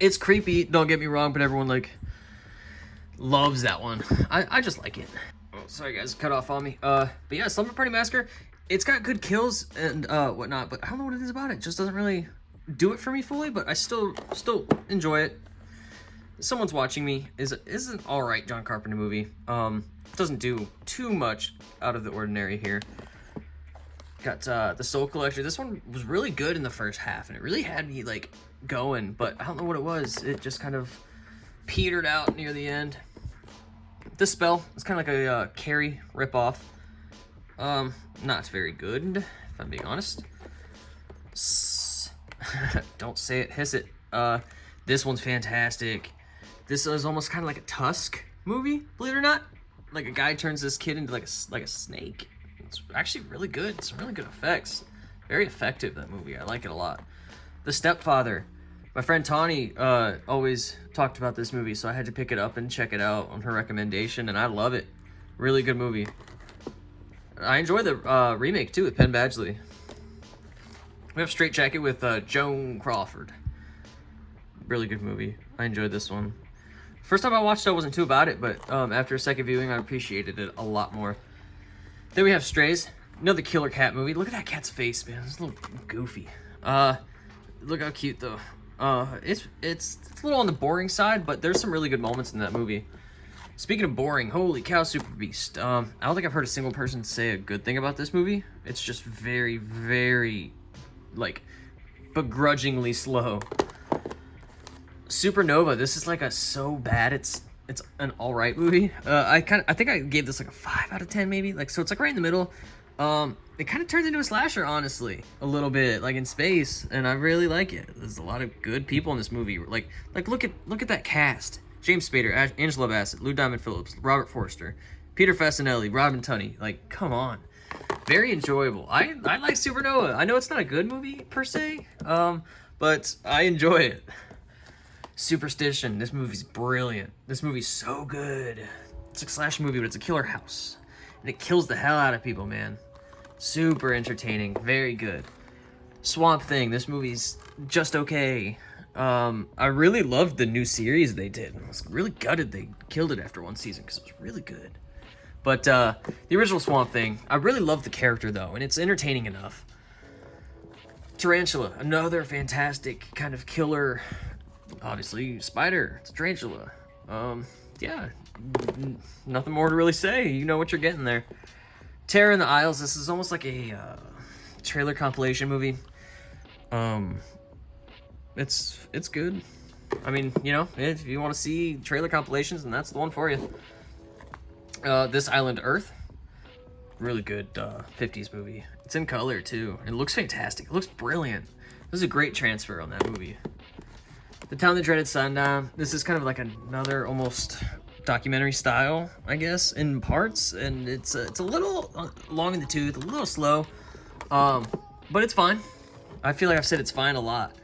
It's creepy, don't get me wrong, but everyone, like, loves that one. I just like it. Oh, sorry, guys, cut off on me. But yeah, Slumber Party Massacre, it's got good kills and whatnot, but I don't know what it is about it. It just doesn't really do it for me fully, but I still enjoy it. Someone's Watching Me is an all right John Carpenter movie. Doesn't do too much out of the ordinary here. Got The Soul Collector. This one was really good in the first half, and it really had me like going, but I don't know what it was. It just kind of petered out near the end. The Spell is kind of like a Carrie ripoff. Not very good, if I'm being honest. Don't say it, hiss it. This one's fantastic. This is almost kind of like a Tusk movie, believe it or not. Like a guy turns this kid into like a snake. It's actually really good. Some really good effects. Very effective, that movie. I like it a lot. The Stepfather. My friend Tawny always talked about this movie, so I had to pick it up and check it out on her recommendation, and I love it. Really good movie. I enjoy the remake, too, with Penn Badgley. We have Straight Jacket with Joan Crawford. Really good movie. I enjoyed this one. First time I watched it, I wasn't too about it, but after a second viewing, I appreciated it a lot more. Then we have Strays, another killer cat movie. Look at that cat's face, man. It's a little goofy. Look how cute, though. It's a little on the boring side, but there's some really good moments in that movie. Speaking of boring, holy cow, Super Beast. I don't think I've heard a single person say a good thing about this movie. It's just very, very, like, begrudgingly slow. Supernova, this is like a so bad it's an alright movie. I think I gave this like a 5 out of 10 maybe. Like, so it's like right in the middle. It kind of turns into a slasher, honestly, a little bit, like in space, and I really like it. There's a lot of good people in this movie. Like look at that cast: James Spader, Angela Bassett, Lou Diamond Phillips, Robert Forster, Peter Fasinelli, Robin Tunney. Like, come on, very enjoyable. I like Supernova. I know it's not a good movie per se, but I enjoy it. Superstition. This movie's brilliant. This movie's so good. It's a slasher movie, but it's a killer house, and it kills the hell out of people, man. Super entertaining. Very good. Swamp Thing. This movie's just okay. I really loved the new series they did. I was really gutted they killed it after one season because it was really good. But the original Swamp Thing, I really love the character, though, and it's entertaining enough. Tarantula. Another fantastic kind of killer. Obviously, spider. It's tarantula. Yeah, nothing more to really say. You know what you're getting there. Terror in the Isles. This is almost like a trailer compilation movie. It's good. I mean, you know, if you want to see trailer compilations, then that's the one for you. This Island Earth. Really good 50s movie. It's in color, too. It looks fantastic. It looks brilliant. This is a great transfer on that movie. The Town That Dreaded Sundown. This is kind of like another almost documentary style, I guess, in parts, and it's a little long in the tooth, a little slow, but it's fine. I feel like I've said it's fine a lot.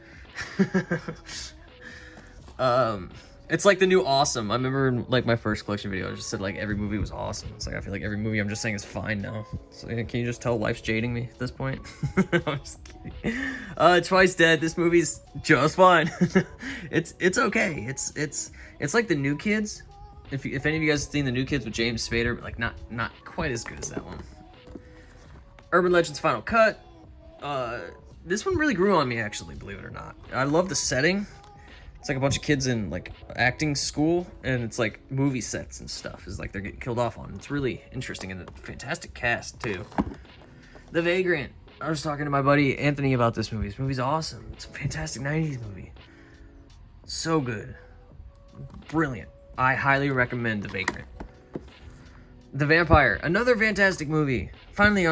It's like the new Awesome. I remember in, like, my first collection video, I just said like every movie was awesome. It's like I feel like every movie I'm just saying is fine now. So can you just tell life's jading me at this point? I'm just kidding. Twice Dead. This movie's just fine. It's okay. It's like the New Kids. If any of you guys have seen the New Kids with James Spader, but like not quite as good as that one. Urban Legends Final Cut. This one really grew on me, actually, believe it or not. I love the setting. It's like a bunch of kids in like acting school, and it's like movie sets and stuff. Is like they're getting killed off on. It's really interesting, and a fantastic cast too. The Vagrant. I was talking to my buddy Anthony about this movie. This movie's awesome. It's a fantastic 90s movie. So good. Brilliant. I highly recommend The Vagrant. The Vampire. Another fantastic movie. Finally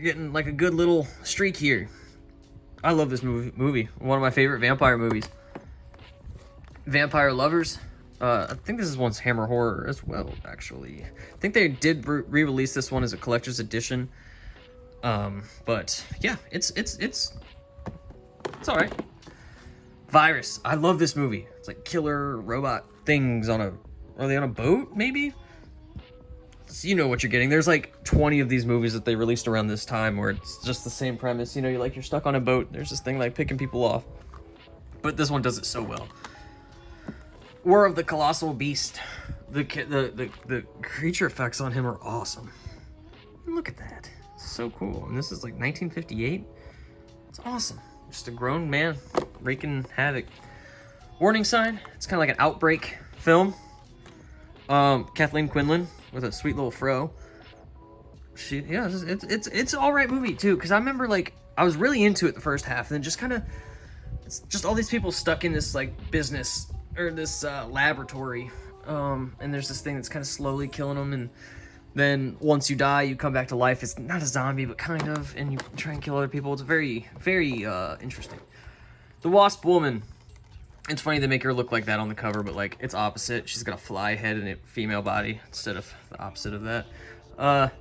getting like a good little streak here. I love this movie. One of my favorite vampire movies. Vampire Lovers. I think this is one's Hammer Horror as well, actually. I think they did re-release this one as a collector's edition. But yeah, it's all right. Virus. I love this movie. It's like killer robot things on are they on a boat, maybe? So you know what you're getting. There's like 20 of these movies that they released around this time where it's just the same premise. You know, you're stuck on a boat. There's this thing like picking people off. But this one does it so well. War of the Colossal Beast. The creature effects on him are awesome. Look at that. It's so cool. And this is like 1958. It's awesome. just a grown man wreaking havoc. Warning sign. It's kind of like an outbreak film. Kathleen Quinlan with a sweet little fro. It's all right movie too, because I remember like I was really into it the first half, and then just kind of it's just all these people stuck in this like business or this laboratory, and there's this thing that's kind of slowly killing them, and then once you die, you come back to life. It's not a zombie, but kind of, and you try and kill other people. It's very, very interesting. The Wasp Woman. It's funny they make her look like that on the cover, but like it's opposite. She's got a fly head and a female body instead of the opposite of that.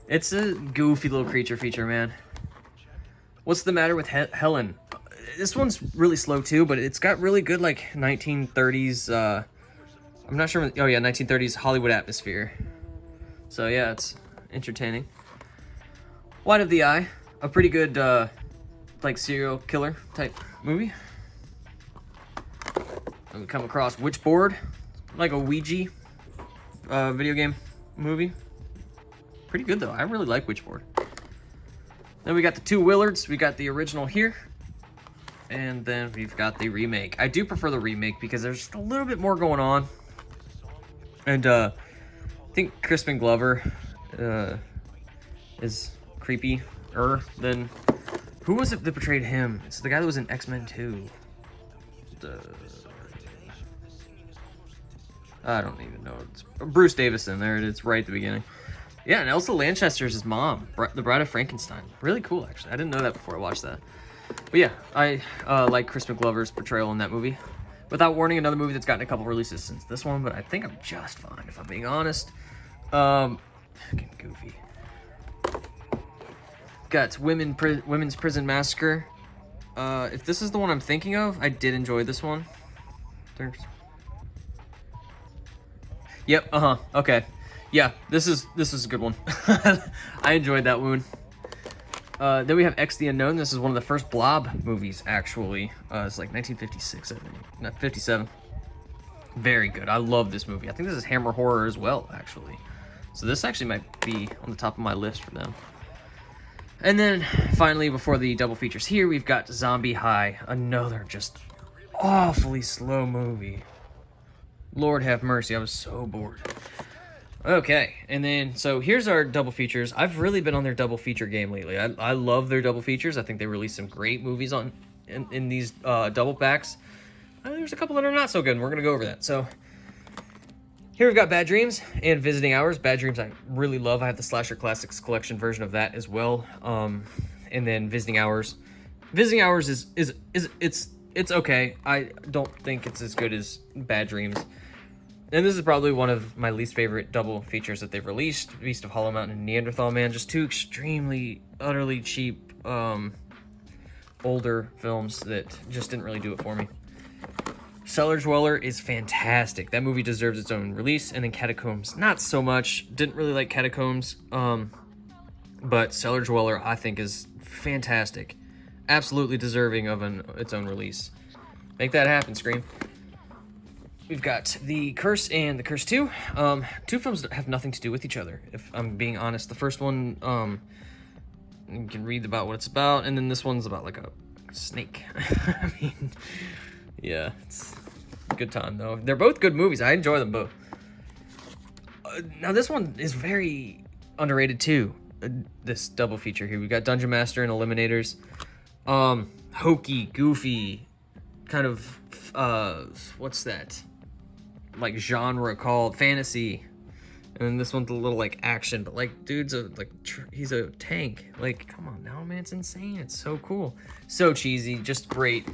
It's a goofy little creature feature, man. What's the matter with Helen? This one's really slow too, but it's got really good like 1930s. I'm not sure. Oh yeah, 1930s Hollywood atmosphere. So yeah, it's entertaining. White of the Eye, a pretty good like serial killer type movie. And we come across Witchboard, like a Ouija video game movie. Pretty good though. I really like Witchboard. Then we got the two Willards. We got the original here, and then we've got the remake. I do prefer the remake because there's just a little bit more going on, and I think Crispin Glover is creepier than... Who was it that portrayed him? It's the guy that was in X-Men 2. I don't even know. It's Bruce Davison. There it is, right at the beginning. Yeah, and Elsa Lanchester's his mom, the Bride of Frankenstein. Really cool, actually. I didn't know that before I watched that. But yeah, I like Crispin Glover's portrayal in that movie. Without Warning, another movie that's gotten a couple releases since this one, but I think I'm just fine, if I'm being honest. Fucking goofy. Got Women's Prison Massacre. If this is the one I'm thinking of, I did enjoy this one. Yep, okay. Yeah, this is a good one. I enjoyed that one. Then we have X the Unknown. This is one of the first Blob movies, actually. It's like 1956, I think. Not 57. Very good. I love this movie. I think this is Hammer Horror as well, actually. So this actually might be on the top of my list for them. And then, finally, before the double features here, we've got Zombie High. Another just awfully slow movie. Lord have mercy, I was so bored. Okay, and then, so here's our double features. I've really been on their double feature game lately. I love their double features. I think they release some great movies in these double packs. There's a couple that are not so good, and we're going to go over that. So, here we've got Bad Dreams and Visiting Hours. Bad Dreams I really love. I have the Slasher Classics collection version of that as well. And then Visiting Hours. Visiting Hours is it's okay. I don't think it's as good as Bad Dreams. And this is probably one of my least favorite double features that they've released. Beast of Hollow Mountain and Neanderthal Man. Just two extremely, utterly cheap, older films that just didn't really do it for me. Cellar Dweller is fantastic. That movie deserves its own release. And then Catacombs, not so much. Didn't really like Catacombs. But Cellar Dweller, I think, is fantastic. Absolutely deserving of its own release. Make that happen, Scream. We've got The Curse and The Curse 2. Two films that have nothing to do with each other, if I'm being honest. The first one, you can read about what it's about, and then this one's about like a snake. I mean, yeah, it's a good time though. They're both good movies. I enjoy them both. Now this one is very underrated too. This double feature here. We got Dungeon Master and Eliminators. Hokey, goofy, kind of, what's that? Like genre called fantasy. And then this one's a little like action, but like dude's he's a tank. Like, come on now, man, it's insane. It's so cool. So cheesy, just great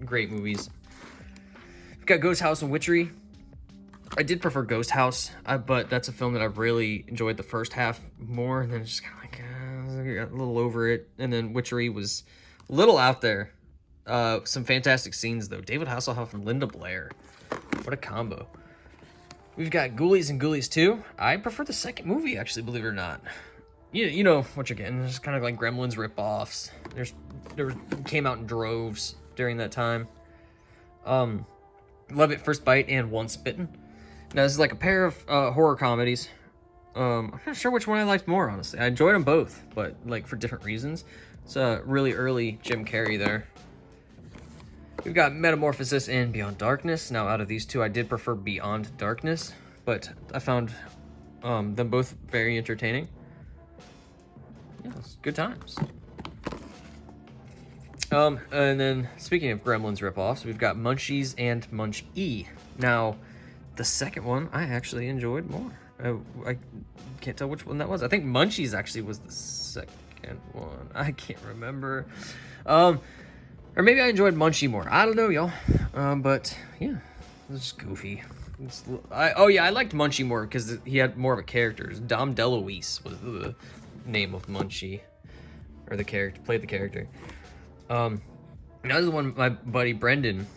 movies. We've got Ghost House and Witchery. I did prefer Ghost House, but that's a film that I really enjoyed the first half more, and then it's just kind of like, I got a little over it. And then Witchery was a little out there. Some fantastic scenes, though. David Hasselhoff and Linda Blair. What a combo. We've got Ghoulies and Ghoulies 2. I prefer the second movie, actually, believe it or not. You know what you're getting. It's kind of like Gremlins rip-offs. There came out in droves during that time. Love It, First Bite, and Once Bitten. Now, this is like a pair of horror comedies. I'm not sure which one I liked more, honestly. I enjoyed them both, but like for different reasons. It's really early Jim Carrey there. We've got Metamorphosis and Beyond Darkness. Now, out of these two, I did prefer Beyond Darkness, but I found them both very entertaining. Yeah, it's good times. And then, speaking of Gremlins ripoffs, we've got Munchies and Munch-E. Now, the second one I actually enjoyed more. I can't tell which one that was. I think Munchies actually was the second one. I can't remember. Or maybe I enjoyed Munchie more. I don't know, y'all. But yeah, it was just goofy. I liked Munchie more because he had more of a character. Dom DeLuise was the name of Munchie, or the character, played the character. That was the one my buddy Brendan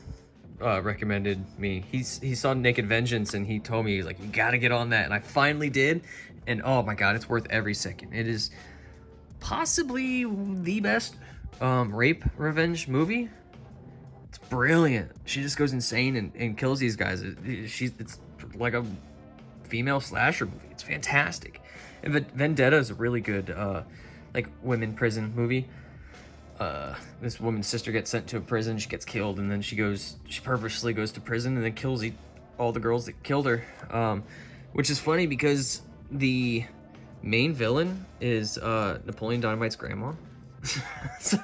recommended me. He saw Naked Vengeance and he told me, he's like, you gotta get on that, and I finally did, and oh my god, it's worth every second. It is possibly the best rape revenge movie. It's brilliant. She just goes insane and kills these guys. It's like a female slasher movie. It's fantastic. And Vendetta is a really good like women prison movie. This woman's sister gets sent to a prison, she gets killed, and then she purposely goes to prison and then kills all the girls that killed her. Which is funny because the main villain is Napoleon Dynamite's grandma. So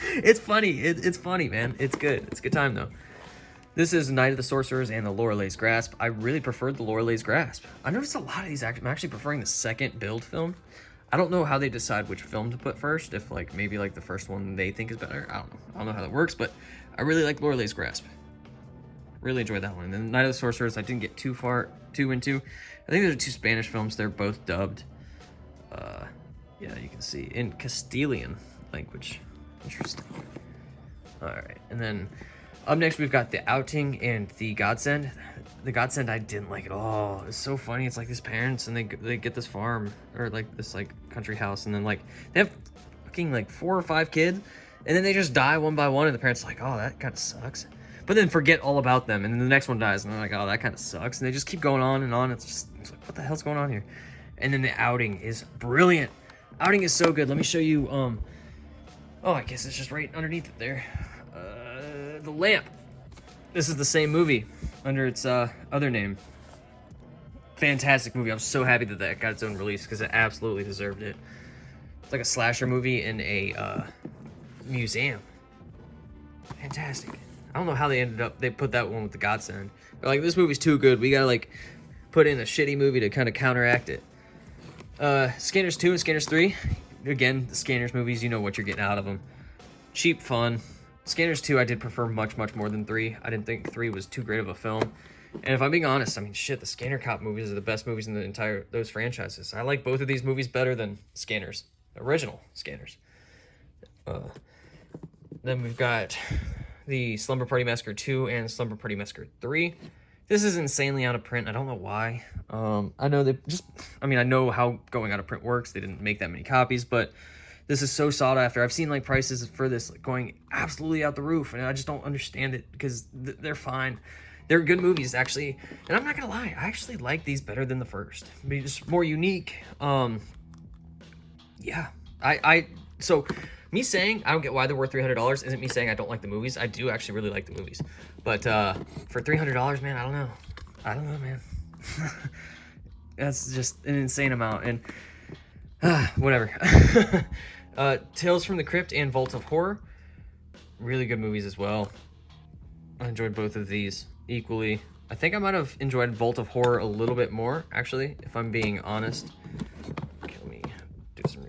it's funny. It's funny, man. It's good. It's a good time though. This is Night of the Sorcerers and the Lorelei's Grasp. I really preferred the Lorelei's Grasp. I noticed a lot of these. I'm actually preferring the second build film. I don't know how they decide which film to put first. If like maybe like the first one they think is better. I don't know. I don't know how that works, but I really like Lorelei's Grasp. Really enjoyed that one. And then Night of the Sorcerers, I didn't get too into. I think there's two Spanish films. They're both dubbed. Yeah, you can see in Castilian language. Interesting. All right, and then up next we've got The Outing and The Godsend. The Godsend I didn't like at all. It's so funny. It's like these parents and they get this farm or like this like country house, and then like they have fucking like 4 or 5 kids, and then they just die one by one, and the parents are like, oh, that kind of sucks, but then forget all about them, and then the next one dies, and they're like, oh, that kind of sucks, and they just keep going on and on. It's like, what the hell's going on here? And then The Outing is brilliant. Outing is so good. Let me show you. Oh, I guess it's just right underneath it there. The Lamp. This is the same movie under its other name. Fantastic movie. I'm so happy that got its own release because it absolutely deserved it. It's like a slasher movie in a museum. Fantastic. I don't know how they put that one with The Godsend. They're like, this movie's too good. We gotta like put in a shitty movie to kind of counteract it. Scanners 2 and Scanners 3. Again, the Scanners movies, you know what you're getting out of them. Cheap fun. Scanners 2 I did prefer much more than 3. I didn't think 3 was too great of a film. And if I'm being honest, I mean, shit, the Scanner Cop movies are the best movies in those franchises. I like both of these movies better than Scanners. Original Scanners. Then we've got the Slumber Party Massacre 2 and Slumber Party Massacre 3. This is insanely out of print. I don't know why. I know how going out of print works. They didn't make that many copies, but this is so sought after. I've seen like prices for this like, going absolutely out the roof, and I just don't understand it because they're fine. They're good movies, actually. And I'm not gonna lie, I actually like these better than the first. I mean, just more unique. Yeah. So me saying I don't get why they're worth $300 isn't me saying I don't like the movies. I do actually really like the movies. But for $300, man, I don't know, man. That's just an insane amount. And whatever. Tales from the Crypt and Vault of Horror. Really good movies as well. I enjoyed both of these equally. I think I might have enjoyed Vault of Horror a little bit more, actually, if I'm being honest. Okay, let me do some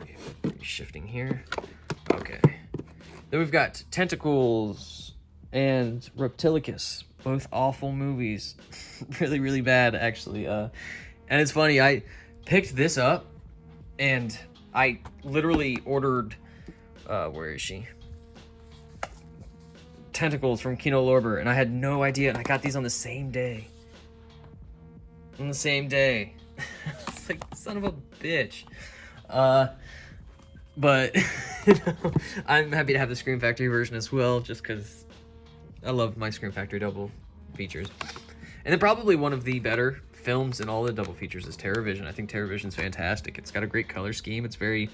shifting here. Okay. Then we've got Tentacles and Reptilicus. Both awful movies. Really, really bad, actually. And it's funny, I picked this up, and I literally ordered... where is she? Tentacles from Kino Lorber, and I had no idea, and I got these on the same day. On the same day. It's like, son of a bitch. But you know, I'm happy to have the Scream Factory version as well, just because I love my Scream Factory double features. And then probably one of the better films in all the double features is Terror Vision. I think Terror Vision's fantastic. It's got a great color scheme. It's very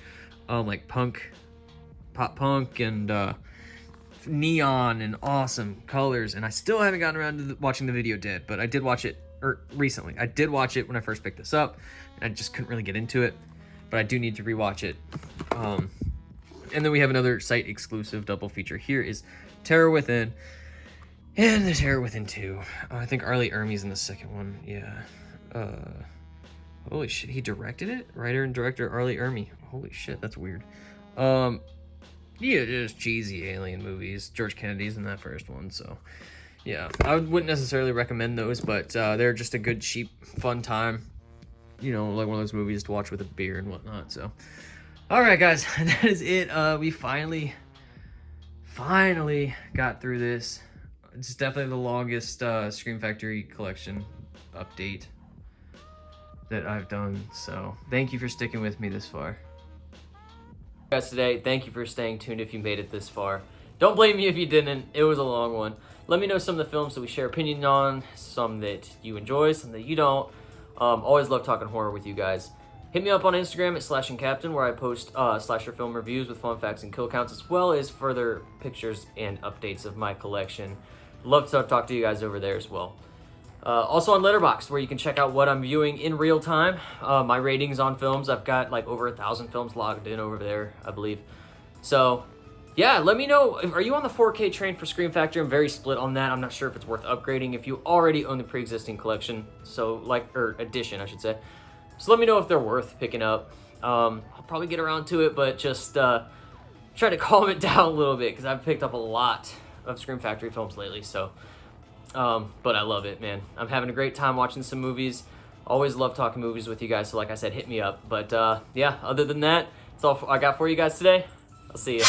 like pop punk, and neon and awesome colors, and I still haven't gotten around to watching the video dead, but I did watch it recently. I did watch it when I first picked this up, and I just couldn't really get into it, but I do need to rewatch it. And then we have another site exclusive double feature. Here is Terror Within and the Terror Within 2. I think Arlie Ermey's in the second one. Yeah. Holy shit, he directed it? Writer and director Arlie Ermey. Holy shit, that's weird. Yeah, just cheesy alien movies. George Kennedy's in that first one, so yeah. I wouldn't necessarily recommend those, but they're just a good, cheap, fun time. You know, like one of those movies to watch with a beer and whatnot, so. Alright guys, that is it. We finally got through this. It's definitely the longest Scream Factory collection update that I've done, so thank you for sticking with me this far. Guys, today, thank you for staying tuned if you made it this far. Don't blame me if you didn't. It was a long one. Let me know some of the films that we share opinion on, some that you enjoy, some that you don't. Always love talking horror with you guys. Hit me up on Instagram at SpashinCaptain, where I post slasher film reviews with fun facts and kill counts, as well as further pictures and updates of my collection. Love to talk to you guys over there as well. Also on Letterboxd, where you can check out what I'm viewing in real time. My ratings on films. I've got like over 1,000 films logged in over there, I believe. So, yeah, let me know. Are you on the 4K train for Scream Factory? I'm very split on that. I'm not sure if it's worth upgrading if you already own the pre-existing collection. So, or edition, I should say. So let me know if they're worth picking up. I'll probably get around to it, but just try to calm it down a little bit, because I've picked up a lot of Scream Factory films lately, so... but I love it, man. I'm having a great time watching some movies. Always love talking movies with you guys, so like I said, hit me up. But yeah, other than that, that's all I got for you guys today. I'll see you.